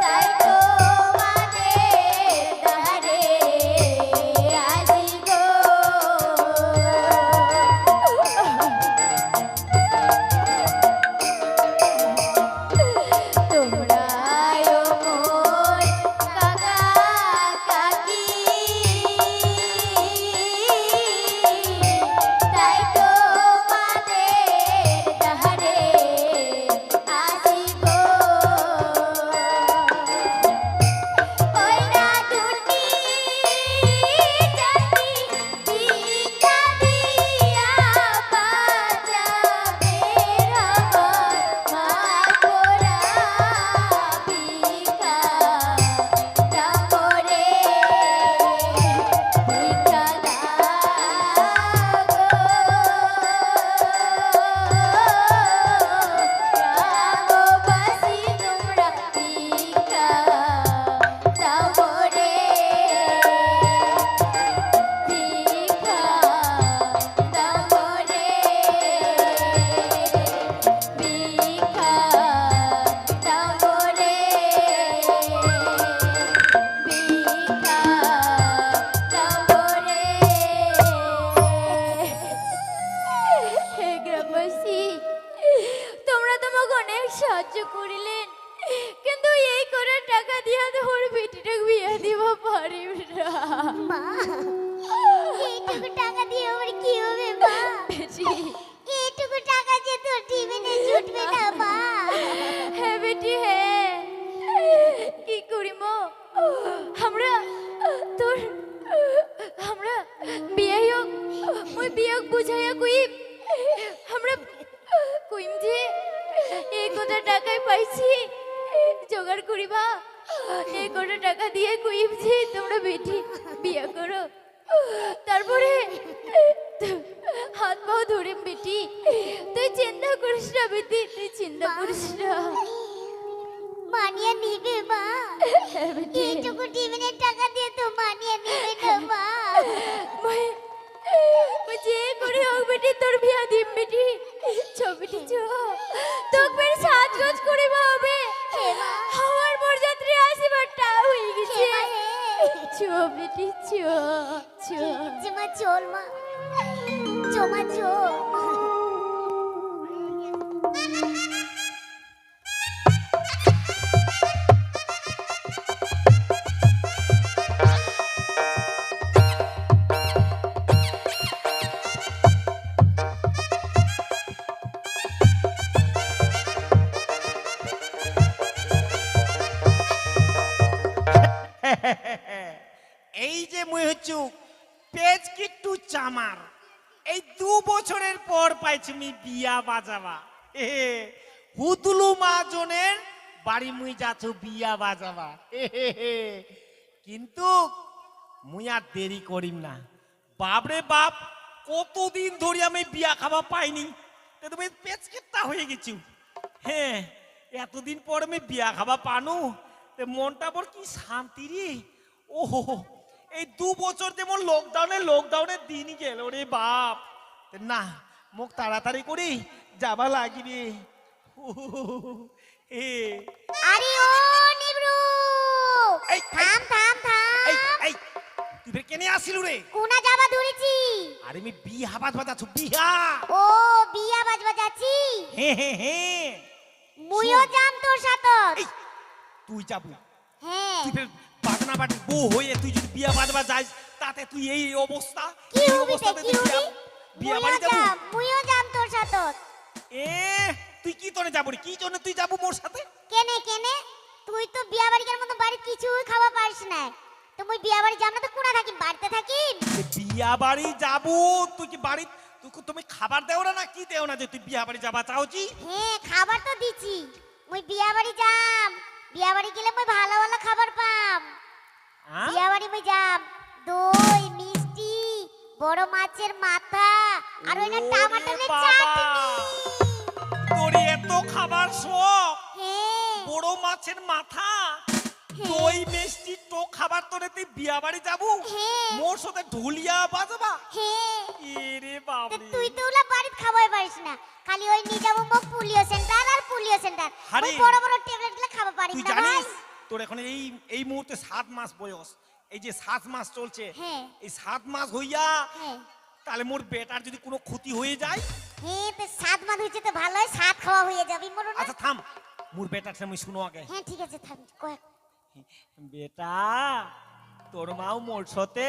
তাই তোমাদের দ্বারে আসি গো। তোমরা মোর কাকা কাকি, তাই তোমাদের দ্বারে আসি গো। ওই না দুটি জাতি ভিক্ষা দিয়া বাঁচাবে আমার মা গোরা ভিক্ষা দাও রে, ভিক্ষা গ্রামবাসী তোমরা ভিক্ষা দাও রে, ভিক্ষা দাও রে, ভিক্ষা দাও রে, ভিক্ষা দাও রে। হে গ্রামবাসী, তোমরা তোমাকে অনেক সাহায্য করিলেন, কিন্তু এই করে টাকা দিয়া তোর বেটিটাকে বিয়া দিব পারিব না। মা, এইটুকু টাকা দিয়ে আমার কি হবে মা? বেটি, এইটুকু টাকা যে তোর টিফিনে জুটবে না মা। হ্যাঁ বেটি হ্যাঁ, কি করিম আমরা তোর, আমরা বিয়ে হোক, ওই বিয়ে বুঝাইয়া কইম, আমরা কইম যে এই কটা টাকায় পাইছি জোগাড় করিবা, এই কটা টাকা দিয়ে কইম যে তোমরা বেটি বিয়ে করো, তারপরে হাত পাও ধরিম বেটি, তুই চিন্তা করিস না বেটি, তুই চিন্তা করিস না। মানিয়ে নিবে মা, হ্যাঁ বেটি, এইটুকু টিফিনের টাকা দিয়ে তো মানিয়ে নিবে না মা। মই যে করে হোক বেটি তোর বিয়া দিম বেটি, চ বেটি চ, তোকে মেরে সাজগোজ করিবা হবে, আমার বরযাত্রী আসিবারটা হয়ে গেছে। চ বেটি চ চ। যে মা চল মা, চো মা চো। এই যে মুই হচ্ছু পেজ কিট্টু চামার, এই 2 বছরের পর পাইছি মি বিয়া বাজাবা। হুতুলু মাজনের বাড়ি মুই যাচ্ছু বিয়া বাজাবা। কিন্তু মুই আর দেরি করিম না, বাপরে বাপ কতদিন ধরে আমি বিয়া খাবা পাইনি, তো তুমি পেজ কিট্টা হয়ে গেছু। হ্যাঁ, এতদিন পর আমি বিয়া খাবা পানু, মনটা বড় কি শান্তি রে। ওহো, এই 2 বছর যেমন লকডাউনের দিন গেল রে বাপ। না, মোক তাড়াতাড়ি করি যাবা লাগিবে। আরে ও নিব্রু, এই, থাম থাম থাম। এই তুই ফের কেনে আসিলু রে? কোনা যাবা ধরেছি? আরে আমি বিহা বাজাচ্ছু, বিহা। ও বিয়া বাজবা যাচ্ছি, হে মুইও যাম তোর সাথে। এই, তুই যাবি? হ্যাঁ, তুই ফের বাগনা বাটির বউ হয়ে তুই যদি বিয়া বাজবা যাস, তাতে তুই এই অবস্থা, কি এই হবি তে, অবস্থাতে কি তুই হবি? বিয়া বাড়ি যাবো? মুইও যাম তোর সাথে। এ তুই কি তোরে যাবো রে? কি জন্য তুই যাবো মোর সাথে? কেনে কেনে তুই তো বিয়া বাড়ির মতো বাড়ি কিছুই খাওয়া পারিস না, তো মুই বিয়া বাড়ি যাব না তো কোনা থাকি? বাড়িতে থাকি। বিয়া বাড়ি যাবো, তুই কি বাড়ি, তুই তুমি খাবার দেও না কি দেও না যে তুই বিয়া বাড়ি যাবা চাওছি? হ্যাঁ খাবার তো দিছি, মুই বিয়া বাড়ি যাম, বিয়া বাড়ি গেলে মুই ভালো ভালো খাবার পাম। হ্যাঁ? বিয়া বাড়ি মুই যাম, দই মিষ্টি, বড় মাছের মাথা আর ওই না ওরে টমাটোর বাবা! চাটনি। তোর এত খাবার শখ, হ্যাঁ বড় মাছের মাথা, হ্যাঁ। দই মিষ্টি তো খাবার তোরে তুই বিয়া বাড়ি যাবো? হ্যাঁ। মোর সাথে ঢুলিয়া বাজাবা? হ্যাঁ এরে তো বাবরে! তুই তো ওলা বাড়িতে খাওয়াই পারিস না, খালি ওই নিয়ে যাবো মোক পুলিও সেন্টার আর পুলিও সেন্টার। আরে, ওই বড় বড় ট্যাবলেট গুলো খাওয়া পারিস তুই না ভাই। জানিস তোর এখন এই মুহূর্তে 7 মাস বয়স, এই যে 7 মাস চলছে, হ্যাঁ। এই 7 মাস হইয়া হ্যাঁ তাহলে মোর বেটার যদি কোনো ক্ষতি হয়ে যায়, হ্যাঁ তো 7 মাস হয়েছে তো ভালোই, 7 খাওয়া হয়ে যাবে মরো না। আচ্ছা থাম, মোর বেটার সামনে শুনো আগে। হ্যাঁ ঠিক আছে থাম কয়েক। বেটা তোর মাও মোর সাথে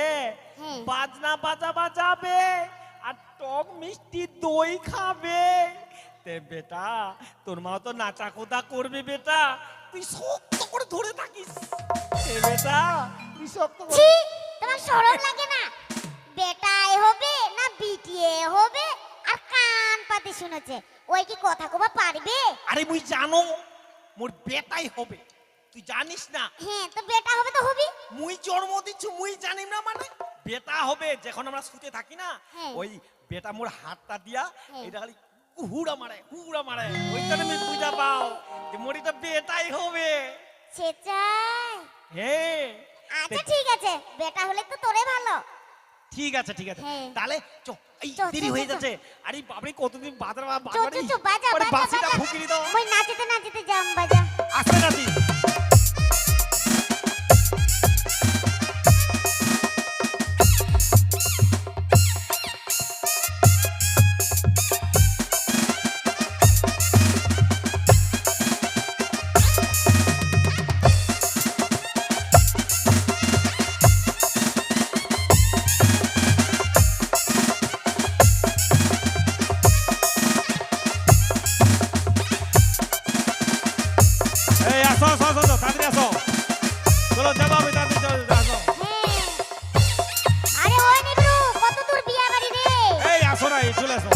হ্যাঁ। বাজনা বাজাবে আর টক মিষ্টি দই খাবে। তে বেটা তোর মাও তো নাচা কোদা করবে, বেটা তুই শক্ত করে ধরে থাকিস। এ বেটা তুই শক্ত করে। ছি তোমার শরম লাগে না? বেটাই হবে না বিটিয়ে হবে? আর কান পাতে শুনেছে ওই কি কথা কবা পারবে? আরে মুই জানো মোর বেটাই হবে, তুই জানিস না? হ্যাঁ তো বেটা হবে তো হবি। মুই জন্ম দিচ্ছি মুই জানি না মানে বেটা হবে। যখন আমরা শুতে থাকি না, হ্যাঁ। ওই বেটা মোর হাতটা দিয়া হ্যাঁ। এটা খালি হুড়া মারে ওইখানে আমি বুঝা পাও যে মোর এটা বেটাই হবে। সে চাই। হ্যাঁ আচ্ছা ঠিক আছে, বেটা হলে তো তোরে ভালো। ঠিক আছে হ্যাঁ। তাহলে চ, এই চ, দেরি চ, হয়ে চ, যাচ্ছে। আরে বাপরে কতদিন চো বাজারে চো চো বাজা বাজা বাসিটা বাজা। ফুকিয়ে দাও। ওই নাচতে নাচতে যাম বাজা। আসতে নাতি। এই আসো তাড়াতাড়ি আসো, চলো যাবো আমি তাড়াতাড়ি আসো। হ্যাঁ আরে ওই নিবরু কত দূর বিয়া বাড়ি রে? এই আসো না, এই চলে আসো।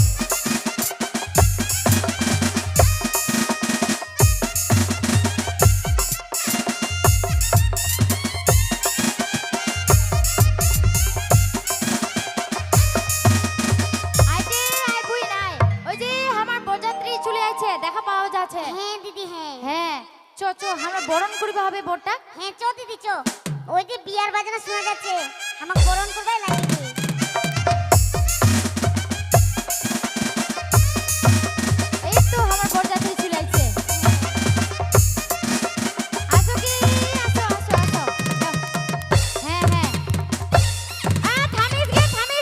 আইতে আই বুই নাই, ওই যে আমার বরযাত্রী চলে আছে, দেখা পাওয়া যাচ্ছে। হ্যাঁ দিদি হ্যাঁ। হ্যাঁ চো আমরা বরণ করিবা হবে বোরটা। হ্যাঁ চো দিদি চো, ওই যে বিয়ার বাজনা শোনা যাচ্ছে, আমাকে বরণ করবে লাগিছে। এই তো আমার বরযাত্রী চলে আইছে। আসো কি আসো। যাও। হ্যাঁ থামিস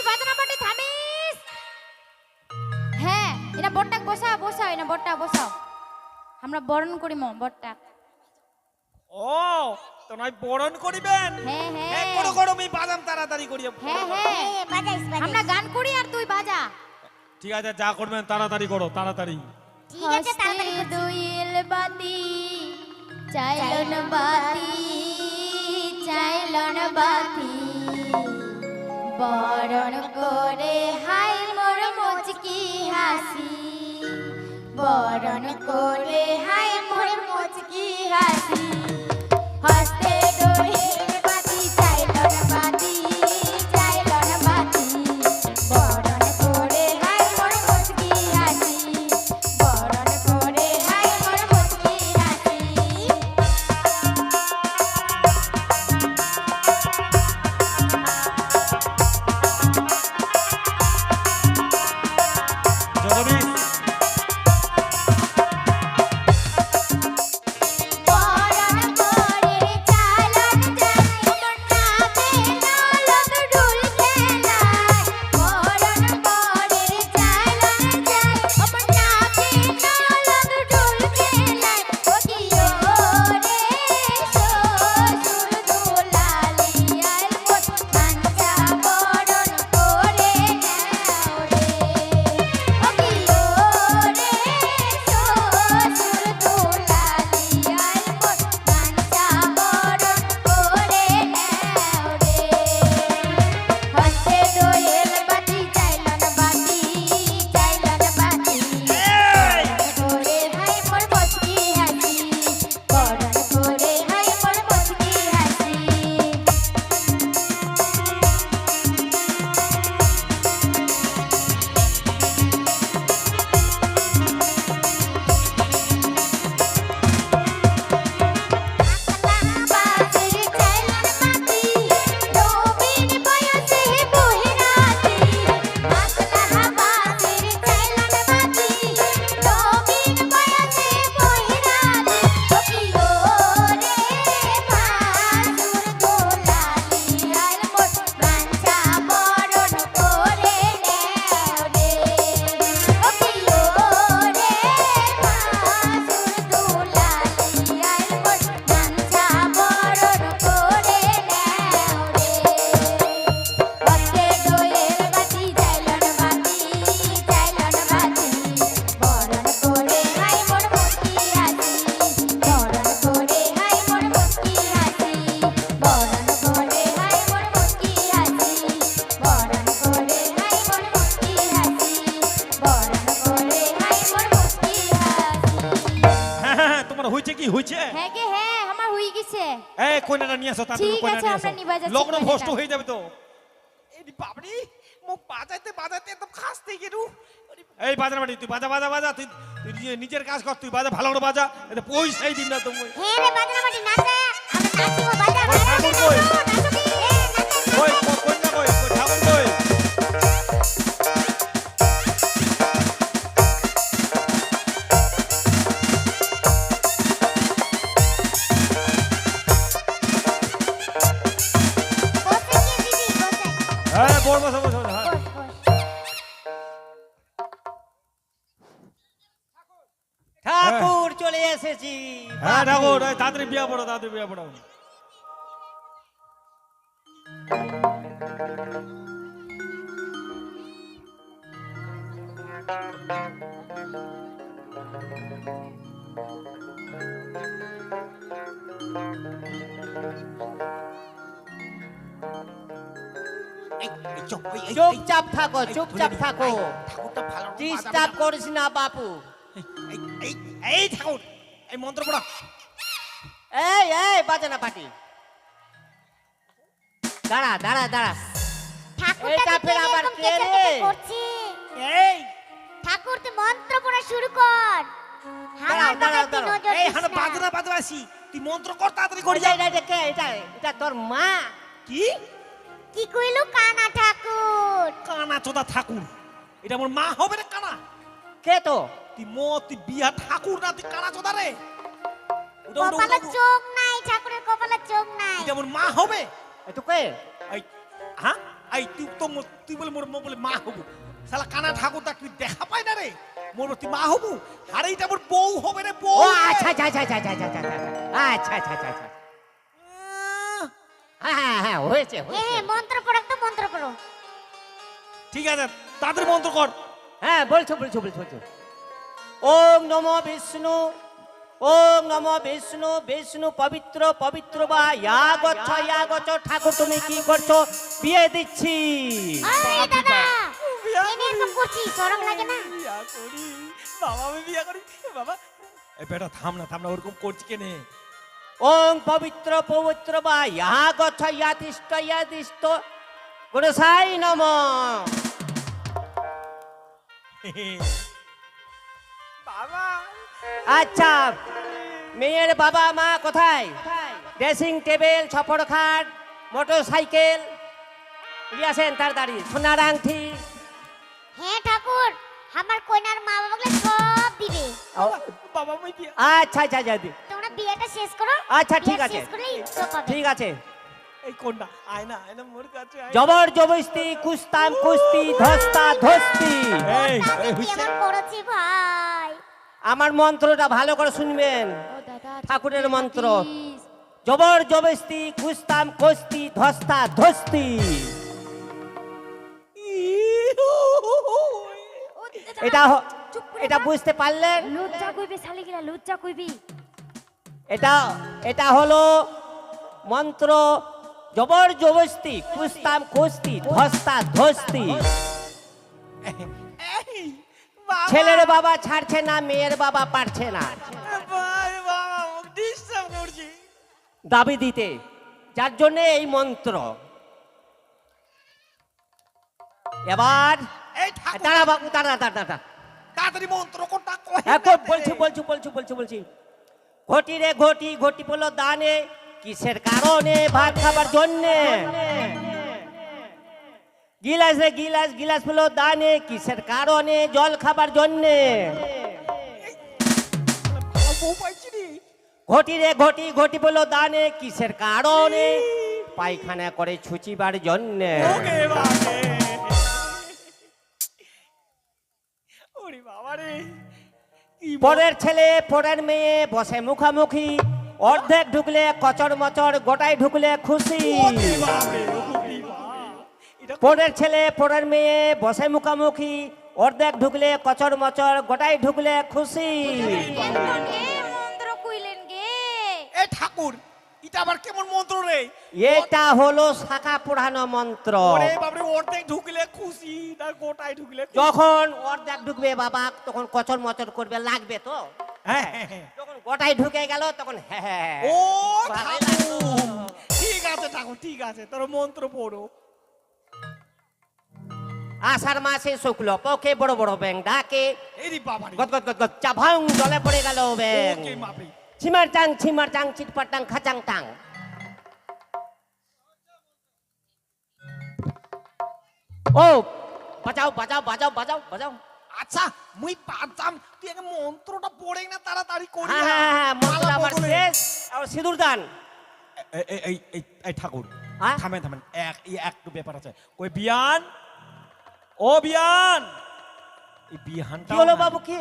বাজনা পার্টি থামিস। হ্যাঁ এটা বড়টা বসাও এটা বসাও, আমরা বরণ করিম বড়টা। ও তো নয় বরণ করিবেন? হ্যাঁ এই করো আমি বাজাম তাড়াতাড়ি করি। হ্যাঁ হ্যাঁ বাজাইস আমরা বাজাইস। গান করি আর তুই বাজা। ঠিক আছে যা করবেন তাড়াতাড়ি করো, তাড়াতাড়ি। ঠিক আছে তাড়াতাড়ি করছি। দুইল বাতি চাইলন বাতি বরণ করে হাই মোর মুচকি হাসি, বরণ করে হাই মোর মুচকি হাসি। হস্তে দুইল বাতি চাইলন বাতি বরণ করে হাই মোর মুচকি হাসি, বরণ করে হাই মোর মুচকি হাসি। জগদীশ হয়েছে কি হয়েছে? হ্যাঁ গে হ্যাঁ আমার হয়ে গেছে। এই কন্যাটা নিয়ে আসো, তাড়াতাড়ি ঠিক কন্যা আছে, নিয়ে আমরা আসো। নিবা যাচ্ছি লগ্ন কন্যাটা। ভ্রষ্ট হয়ে যাবে তো। এই বাবরি মুখ বাজাইতে বাজাইতে একদম খাসতে গেলু। এই বাজার বাড়ি তুই বাজা বাজা বাজা, তুই তুই নিজের কাজ কর, তুই বাজা ভালো করে বাজা, এটা পয়সাই দিন না তুমি। হ্যাঁ রে বাজনা মাটি নাচা, আমরা নাচিব বাজা ওই ঠাকুর কই? নাচো কই কন্যা কই? কই ঠাকুর কই? বসে কি দিদি বসে হ্যাঁ বড় বসো বসো, হ্যাঁ। বস ঠাকুর চলে এসেছি। হ্যাঁ ঠাকুর, এই তাড়াতাড়ি বিয়া পড়ো, তাড়াতাড়ি বিয়া পড়ো। চুপচাপ থাকো, চুপচাপ থাকো, ডিস্টার্ব করিস না বাপু। এই ঠাকুর, এই মন্ত্র পড়া। এই এই বাজানা পাটি, দাঁড়া দাঁড়া দাঁড়া। ঠাকুরটা এটা দেখে ফের আবার এরকম কে রে? কেচেকেচে করছে। এই ঠাকুর তুই মন্ত্র পড়া শুরু কর। আমার দাঁড়াও, দিকে দাঁড়াও। নজর এই দিস হানা না। বাজনা বাজবাসি, তুই মন্ত্র কর তাড়াতাড়ি করে এটা যা। এটা কে? এটা তোর মা? কি কি কইলো কানা ঠাকুর? কানা চোদা ঠাকুর? এটা আমার মা হবে রে কানা? কে তো? তুই বিয়া ঠাকুর না, তুই কানা চোদা রে? ওটা ওটা কপালে ওটা- চোখ নাই, ঠাকুরের কপালে চোখ নাই। এটা আমার মা হবে? এতো কে? এই হ্যাঁ, এই তুই বলে মোর বলে মা হবু? শালা কানা ঠাকুর তা তুই দেখা পাই না রে? মোর তুই মা হবু? আরে এটা আমার বউ হবে রে, বউ। ও আচ্ছা আচ্ছা আচ্ছা আচ্ছা আচ্ছা আচ্ছা আচ্ছা আচ্ছা আচ্ছা আচ্ছা। হ্যাঁ হ্যাঁ হ্যাঁ হয়েছে হয়েছে। হ্যাঁ মন্ত্র পড়ো তো মন্ত্র পড়ো। ঠিক আছে, তাড়াতাড়ি মন্ত্র কর। হ্যাঁ বলছো বলছো বলছো বলছো। ওম নমো বিষ্ণু, ওম নমো বিষ্ণু, বিষ্ণু পবিত্র পবিত্র বা ইয়া গচ্ছ। ঠাকুর তুমি কি করছো? বিয়ে দিচ্ছি। এই দাদা এনে এরকম করছি শরম লাগে না? বিয়া করি বাবা, আমি বিয়া করি বাবা। এই বেটা থাম না ওরকম করছি কেনে? ওম পবিত্র পবিত্র বা ইয়া গচ্ছ ইয়া দিষ্ট গুরুসাই নমঃ। বাবা আচ্ছা, মেয়ের বাবা মা কোথায়? ড্রেসিং টেবিল, ছপর খাট, মোটর সাইকেল নিয়ে আসেন তাড়াতাড়ি। সোনার আংটি। হ্যাঁ ঠাকুর আমার কইনার মা বাবাকে সব দিবে। বাবা আমি বিয়া। আচ্ছা আচ্ছা আচ্ছা তোমরা বিয়েটা শেষ করো। আচ্ছা, ঠিক বিয়ে আছে। শেষ করলেই সব পাবে। ঠিক আছে। এই কোনটা আয়না মোর কাছে আয়। জবর জবস্তি, কুস্তাম কুস্তি, ধস্তা ধস্তি। এই আমি হইছে। কেমন করেছি ভাই? আমার মন্ত্রটা ভালো করে শুনবেন। ও দাদা ঠাকুরের ঠিক মন্ত্র। থাকিস। জবর জবস্তি, কুস্তাম কুস্তি, ধস্তা ধস্তি। ও দাদা, এটা চুপ করে এটা থাক। বুঝতে পারলেন? লজ্জা কইবে শালি গিলা, লজ্জা কইবি। এটা হলো মন্ত্র জবর জবস্তি, কুস্তাম কুস্তি, ধস্তা ধস্তি। এই বাবা ছেলের বাবা ছাড়ছে না, মেয়ের বাবা পারছে না ভাই বাবা ডিস্টার্ব করছি। দাবি দিতে, যার জন্য এই মন্ত্র। এবার এই ঠাকুর দাঁড়া বাবু, দাঁড়া দাঁড়া দাঁড়া। তাড়াতাড়ি মন্ত্র কোনটা কই? হ্যাঁ বলছি। ঘটি রে ঘটি, ঘটি বললো দানে, কিসের কারণে? ভাত খাবার জন্যে। গিলাস রে গিলাস, গিলাস বললো দানে, কিসের কারণে? জল খাবার জন্যে। বউ পাইছি রে। ঘটি রে ঘটি, ঘটি বললো দানে, কিসের কারণে? পায়খানা করে ছুচিবার জন্যে। ওকে বাবা ওরে বাবা রে। কি পরের ছেলে পরের মেয়ে বসে মুখামুখি, অর্ধেক ঢুকলে কচর মচর, গোটাই ঢুকলে খুশি। ওরে বাবা রে, ওরে বাবা। এটা পরের ছেলে পরের মেয়ে বসে মুখামুখি, অর্ধেক ঢুকলে কচর মচর, গোটাই ঢুকলে খুশি। কেমন এ মন্ত্র কইলেন গে? এ ঠাকুর এটা আবার কেমন মন্ত্র রে? এটা হলো শাখা পুরানো মন্ত্র। ওরে বাবা রে, অর্ধেক ঢুকলে খুশি না গোটায় ঢুকলে খুশি? যখন অর্ধেক ঢুকবে বাবা, তখন কচর মচর করবে, লাগবে তো। হ্যাঁ হ্যাঁ, হ্যাঁ। যখন ওটাই ঢুকে গেল তখন হ্যাঁ ও ভালোই ঠাকুর লাগলো। ঠিক আছে ঠাকুর ঠিক আছে তোর মন্ত্র পড়ো আষাঢ় মাসে শুক্ল পক্ষে বড় বড় ব্যাং ডাকে এরি বাবা রে গদ গদ গদ গদ চাভাং জলে পড়ে গেল ব্যাং ওকে মাপি ছিমার চাং চিটপাটাং খাচাং টাং ও বাজাও বাজাও বাজাও বাজাও বাজাও আচ্ছা মুই পারতাম তুই আগে মন্ত্রটা পড়ে না তাড়াতাড়ি করি হ্যাঁ হ্যাঁ হ্যাঁ মন্ত্র আমার শেষ আর সিঁদুর দান এই ঠাকুর হ্যাঁ? থামেন থামেন একটু ব্যাপার আছে ওই বিয়ান ও বিয়ান এই বিয়ানটা কি হলো বাবু কি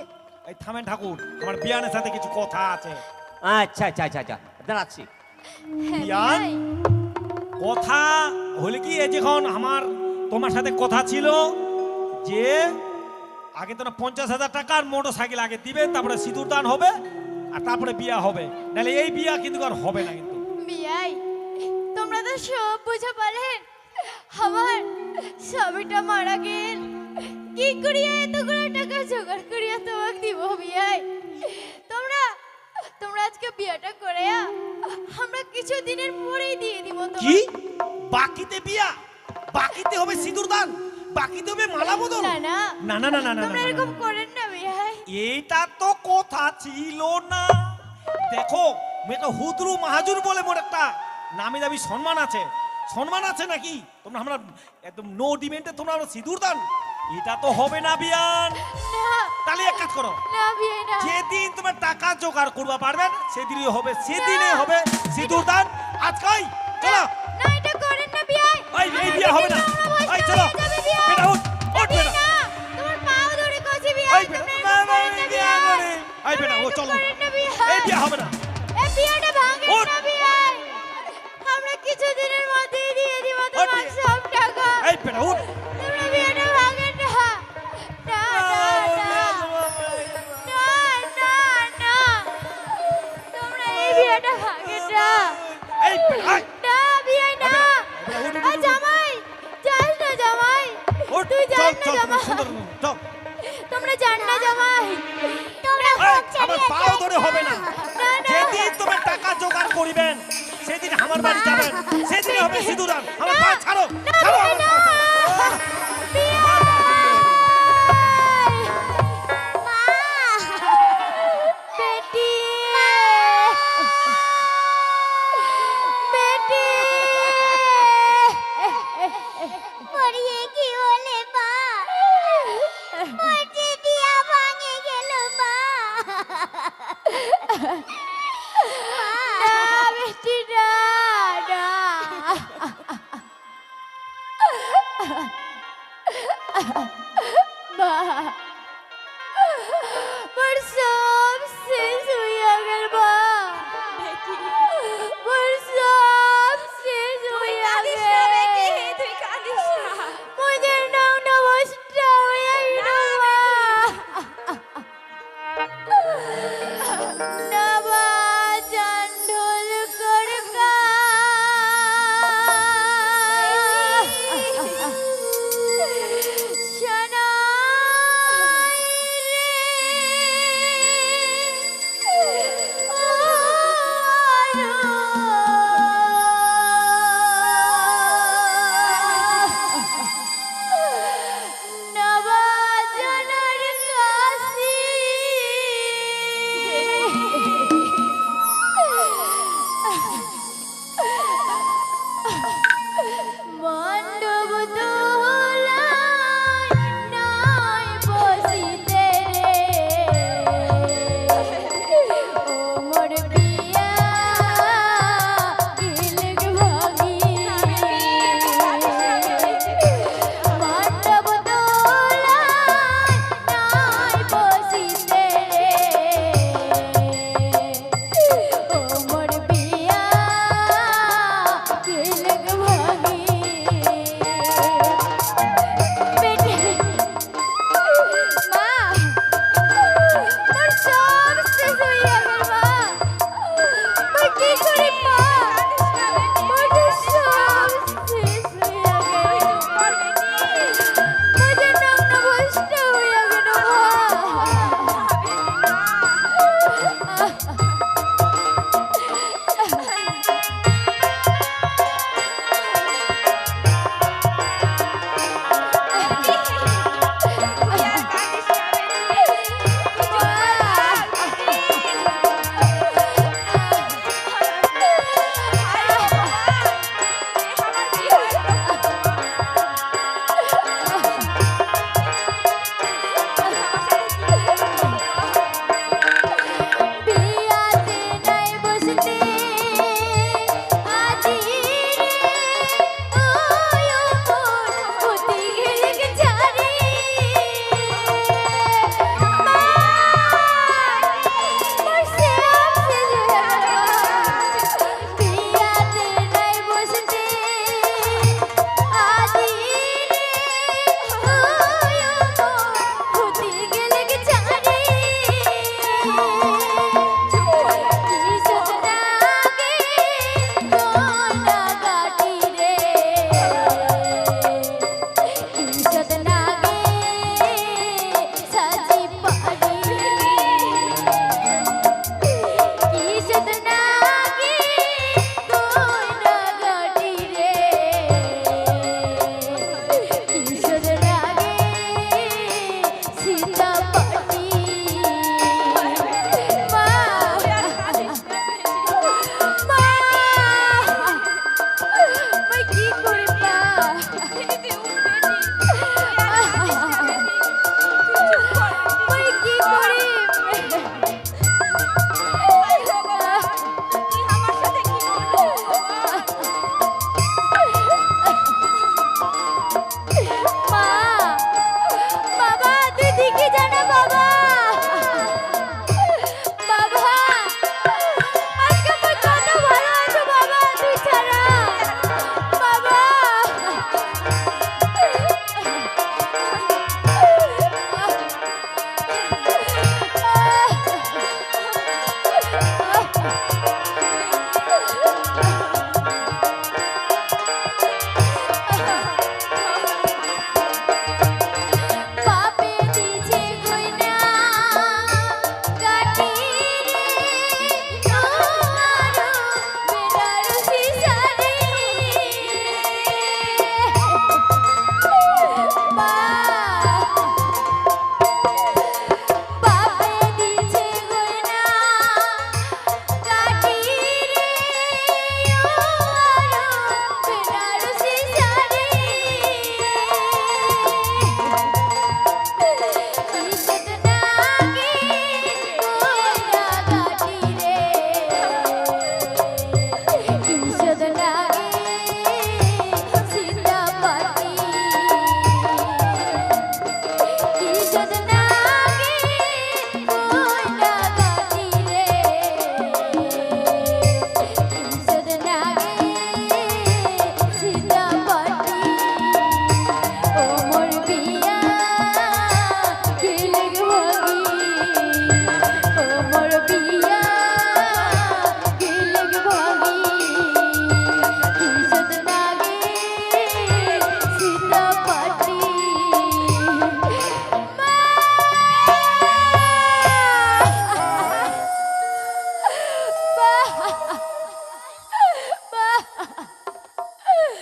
এই থামেন ঠাকুর আমার বিয়ানের সাথে কিছু কথা আছে আচ্ছা আচ্ছা আচ্ছা আচ্ছা দাঁড়াচ্ছি হ্যাঁ, বিয়ান? বিয়াই। কথা হলে কি এই যখন আমার তোমার সাথে কথা ছিল যে আগে তো 50,000 টাকার মোটর সাইকেল আগে দিবেন তারপরে সিঁদুর দান হবে আর তারপরে বিয়া হবে নাহলে এই বিয়া কিন্তু আর হবে না কিন্তু বিয়াই তোমরা তো সব বুঝে পারলেন আমার স্বামীটা মারা গেল কি করিয়া এতগুলো টাকা জোগাড় করিয়া তোমাকে দিব বিয়াই তোমরা তোমরা আজকে বিয়াটা করে আমরা কিছু দিনের পরেই দিয়ে দিব কি বাকিতে বিয়া বাকিতে হবে সিঁদুর দান বাকিতে হবে মালা বদল না না না না না না না, তোমরা না, এরকম না। করেন না বিয়াই এইটা তো কথা ছিল না দেখো মেয়েটা হুদরু মাহাজুর বলে মোর একটা নামি দামি সম্মান আছে নাকি তোমরা আমরা একদম নো ডিমেন্টে তোমরা আমরা সিঁদুর দান এটা তো হবে না বিয়ান না তাহলে এক কাজ করো না বিয়াই না যেদিন তোমার টাকা জোগাড় করবা পারবেন সেদিনই হবে সেদিনে হবে সিঁদুর দান আজকাই চলো না এটা করেন না বিয়াই এই বিয়া হবে না এই চলো বেটা উঠ উঠ বেটা তোমার পাও ধরে কইছি বিয়াই এই বেটা না না এই বিয়া করে এই বেটা ও চলো এই বিয়া হবে না এই বিয়াটা ভাঙেন ওঠ। না বিয়াই আমরা কিছু দিনের মধ্যেই দিয়ে দিব ওঠ তোমার বিয়াই। সব টাকা এই বেটা উঠ তোমরা বিয়াটা ভাঙেন না না না না না তোমরা এই বিয়াটা ভাঙেন না এই বেটা এই, না বিয়াই না উঠ, উঠ, উঠ, আ জামাই যাস না জামাই উঠ তুই চল যাস না চল জামাই সুন্দর চল তোমরা জান না জামাই তোমরা এই, হোক আমার পাও ধরে হবে না না না যেদিন তোমার টাকা জোগাড় করিবেন সেদিন আমার বাড়ি যাবেন সেদিন হবে সিঁদুর দান আমার পা ছাড়ো ছাড়ো আমার পা ছাড়ো। বেটি বেটি পড়িয়ে কি হলে মা মোর যে বিয়া ভাঙে গেল মা না বেটি না না মা মোর সব শেষ হইয়া গেল মা মোর সব শেষ হইয়া গেল তুই কাঁদিস না মুঝে নাও নমস্কার হইয়া গেল মা না মা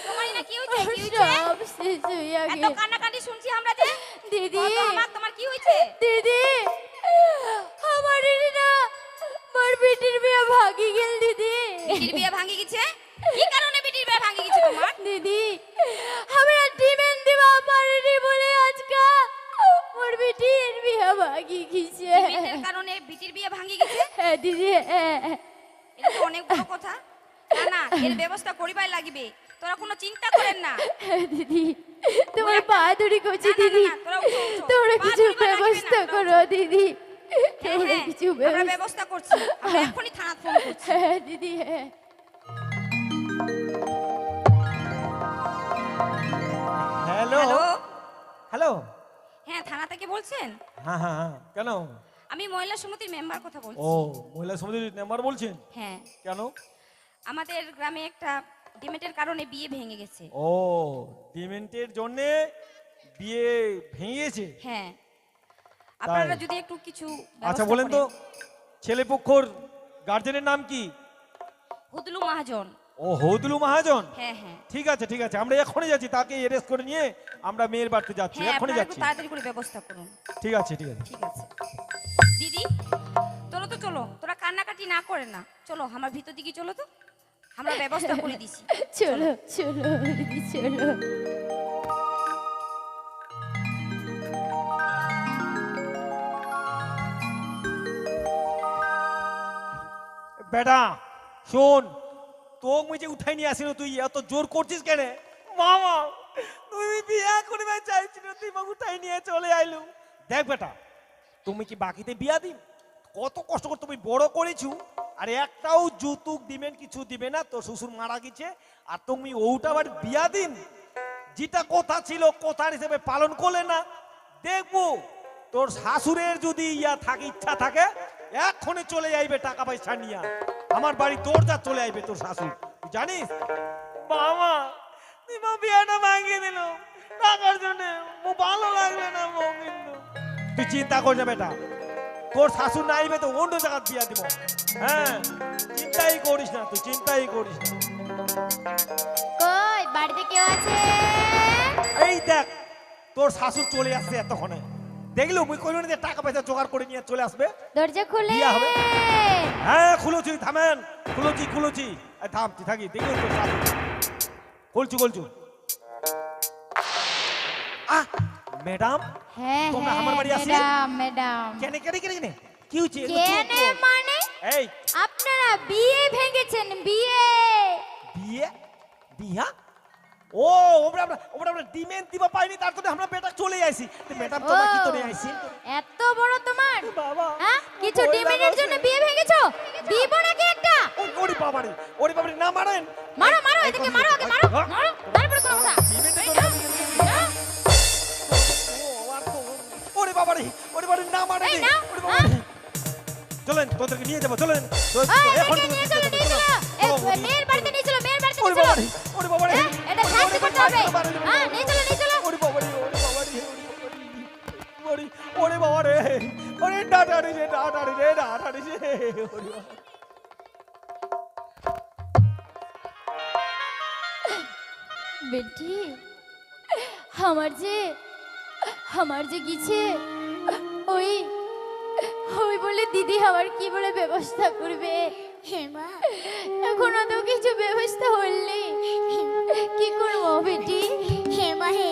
তোমারই না কি হয়েছে কি হয়েছে সব শেষ হইয়া এত গেল কান্নাকাটি শুনছি আমরা যে দিদি কত আমার তোমার কি হয়েছে দিদি আমার না মোর বেটির বিয়া ভাগি গেল দিদি বিটির বিয়ে ভাঙি গেছে কি কারণে বিটির বিয়ে ভাঙি গেছে তোমার দিদি আমরা ডিমেন্ড দিবা পারিনি বলে আজকা মোর বেটির বিয়া ভাগি গেছে ডিমেন্টের কারণে বিটির বিয়ে ভাঙি গেছে হ্যাঁ দিদি হ্যাঁ। এটা তো অনেক বড় কথা না না এর ব্যবস্থা করিবাই লাগিবে তোরা কোনো চিন্তা করেন না হ্যাঁ, দিদি তোমার পা ধরি করছি না, না, না, দিদি না, তোরা উঠো, উঠো। তোমরা পা কিছু ধরিবার লাগবে না, ব্যবস্থা তোরা করো দিদি তোমরা হ্যাঁ, কিছু আমরা ব্যবস্থা ব্যবস্থা করছি আমরা এখনই থানা ফোন করছি হ্যাঁ দিদি হ্যাঁ হ্যালো হ্যালো হ্যালো হ্যাঁ থানা থেকে বলছেন হ্যাঁ হ্যাঁ হ্যাঁ কেন আমি মহিলা সমিতির মেম্বার কথা বলছি ও মহিলা সমিতির মেম্বার বলছেন হ্যাঁ কেন আমাদের গ্রামে একটা ডিমেটের কারণে বিয়ে ভেঙে গেছে ও ডিমেন্টের জন্য বিয়ে ভেঙে গেছে হ্যাঁ আপনারা যদি একটু কিছু আচ্ছা ব্যবস্থা বলেন তো করেন। ছেলেপক্ষর গার্জেনের নাম কি হুদলু মহাজন ও হৌদুলু মহাজন হ্যাঁ হ্যাঁ ঠিক আছে ঠিক আছে আমরা এখনই যাচ্ছি তাকে অ্যারেস্ট করে নিয়ে আমরা মেয়ের বাড়িতে যাচ্ছি হ্যাঁ এখনই আপনারা একটু যাচ্ছি তাড়াতাড়ি করে ব্যবস্থা করুন ঠিক আছে ঠিক আছে ঠিক আছে দিদি চলো তো চলো তোরা কান্নাকাটি না করে না চলো আমার ভিতর দিকে চলো তো আমরা ব্যবস্থা করে দিছি চলো চলো দিদি চলো বেটা শোন তোক মুই যে উঠাই নিয়ে আসিল তুই এত জোর করছিস কেন মামা তুই বিয়া করিবে চাইছিল তুই আমাকে উঠাই নিয়ে চলে আইলু দেখ বেটা তুমি কি বাকিতে বিয়া দিন কত কষ্ট করে তুমি বড় করেছু আর একটাও যৌতুক দিবেন কিছু দিবে না তোর শ্বশুর মারা গেছে আর তুমি ওটা আবার বিয়া দিন যেটা কথা ছিল কথার হিসেবে পালন করলে না দেখবো তোর শাশুড়ের যদি থাকে ইচ্ছা থাকে এক্ষণে চলে যাইবে টাকা পয়সা নিয়ে আমার বাড়ি দরজা চলে আইবে তোর শাশুড় তুই জানিস মামা তুই মা বিয়াটা ভাঙিয়ে দিল টাকার জন্য ভালো লাগবে না কিন্তু তুই চিন্তা কর না বেটা তোর শাশুড় না আইবে তো অন্য জায়গা বিয়া দিব হ্যাঁ চিন্তাই করিস না তুই চিন্তাই করিস না কই বাড়িতে কেউ আছে এই দেখ তোর শাশুড় চলে আসছে এতক্ষণে দেখলো মুই কইল না যে টাকা পয়সা জোগাড় করে নিয়ে চলে আসবে দরজা খুলে বিয়া হবে? হ্যাঁ খুলুছি থামেন খুলুছি এই থাম তুই থাকি দেখি তোর শাশুড় খুলছু আহ ম্যাডাম হ্যাঁ তোমরা হ্যাঁ আমার বাড়ি আসলে? ম্যাডাম ম্যাডাম কেনে কি হচ্ছে একটু চুপ কেনে কর। মানে এই আপনারা বিয়ে ভেঙেছেন বিয়ে বিয়ে বিয়া ও আমরা ডিমেন্ট দিবা পাইনি তার জন্য আমরা বেটা চলে আইছি ম্যাডাম তোমরা কি তো নিয়ে আইছি এত বড় তোমার বাবা হ্যাঁ কিছু ওই ডিমেন্টের বাবা। জন্য বিয়ে ভেঙেছো দিব নাকি একটা ওরে বাবারে না মারেন মারো মারো এদিকে মারো আগে মারো মারো তারপরে কোনো কথা ডিমেন্টের এই জন্য নাও, নাও। ওরে বাবারে না মারেন এই নাও, ওরে বাবারে চলেন তোদেরকে নিয়ে যাবো চলেন এখন এদিকে নিয়ে চলো নিয়ে চলো এই মেয়ের বাড়িতে নিয়ে চলো মেয়ের বাড়িতে ওরে নিয়ে চলো বাবারে ওরে বাবারে হ্যাঁ, এটা সাহায্য করতে হবে হ্যাঁ নিয়ে চলো ওরে বাবারে ওরে বাবারে ওরে ডাটারি রে ওরে বাবা। বেটি আমার যে গিছে ওই ওই বলে দিদি আমার কি বলে ব্যবস্থা করবে হেমা এখনো তো কিছু ব্যবস্থা হয়নি কি করবো বেটি হেমা হে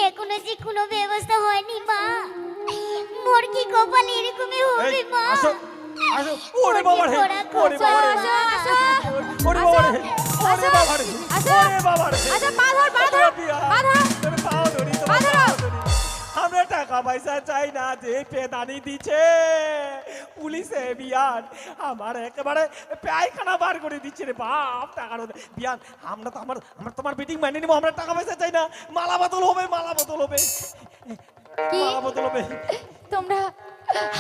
এখনো যে কোনো ব্যবস্থা হয়নি মা মোর কি কপাল এরকমই হবে এই, মা আসো ওরে বাবারে ওরে বাবারে আসো আসো ওরে বাবারে ওরে বাবারে আসো। ওরে বাবারে আচ্ছা পা ধর পা ধরো পা ধরো তোর পাও ধরি তোর পা ধরো। পাও ধরি। আমরা টাকা পয়সা চাই না যে পেদানি দিচ্ছে পুলিশে বিয়ান আমার একেবারে পায়খানা বার করে দিচ্ছে রে বাপ টাকার বিয়ান আমরা তোমার মিটিং মানে নিবো আমরা টাকা পয়সা চাই না মালা বদল হবে কি? মালা বদল হবে তোমরা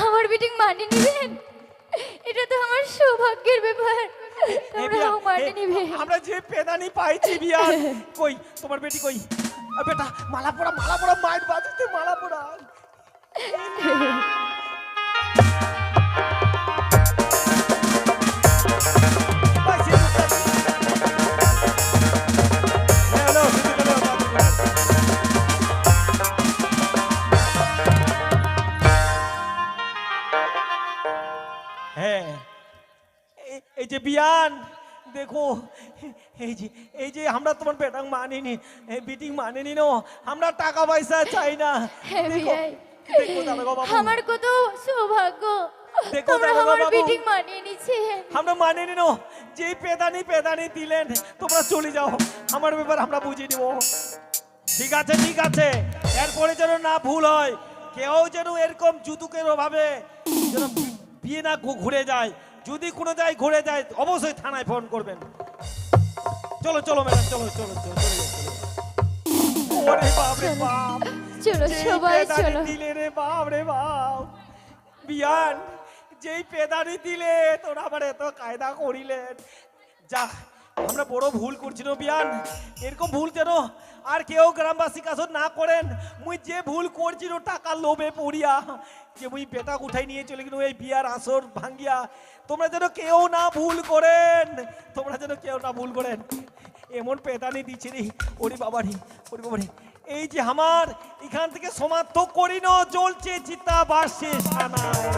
আমার মিটিং মানিয়ে নেবেন এটা তো আমার সৌভাগ্যের ব্যাপার এ তোমরাও বিয়ান, মানিয়ে এ, নেবে আমরা যে পেদানি পাইছি বিয়ান কই তোমার বেটি কই বেটা মালা পড়া মায়ের বাজতে মালা পড়া এই যে বিয়ান দেখো, এই যে আমরা তোমার বেটাং মানিনি, বিটিং মানিনি নো, আমরা টাকা পয়সা চাই না। হ্যাঁ দেখো, বিয়াই, দেখো দারোগা বাবু, আমার কত সৌভাগ্য দেখো তোমরা দারোগা আমার বাবু। মিটিং মানিয়ে নিচ্ছে। আমরা মানিনি নো, যে পেদানি দিলেন তোমরা চলে যাও, আমার ব্যাপার আমরা বুঝে নিব। ঠিক আছে, এরপরে যেন না ভুল হয়, কেউ যেন এরকম যুতুকের অভাবে যেন বিয়ে না ঘুরে যায়। যদি কোনো জায়গায় ঘুরে যায় অবশ্যই থানায় ফোন করবেন। চলো ম্যাডাম, চলো। ওরে বাপ রে বাপ, চলো যেই সবাই পেদানি চলো। দিলে রে বাপ রে বাপ, বিয়ান যেই পেদানি দিলে তোরা আবার এত কায়দা করিলেন। যা, আমরা বড় ভুল করছিল বিয়ান, এরকম ভুল যেন আর কেউ গ্রামবাসী কাছে না করেন। মুই যে ভুল করছিল টাকা লোভে পড়িয়া, যে মুই বেটা উঠাই নিয়ে চলে গেল এই বিয়ার আসর ভাঙ্গিয়া, তোমরা যেন কেউ না ভুল করেন, এমন পেদানি দিচ্ছে রে। ওরে বাবারি। এই যে আমার এখান থেকে সমাপ্ত করিনো, জ্বলছে চিতা বাসে সানায়।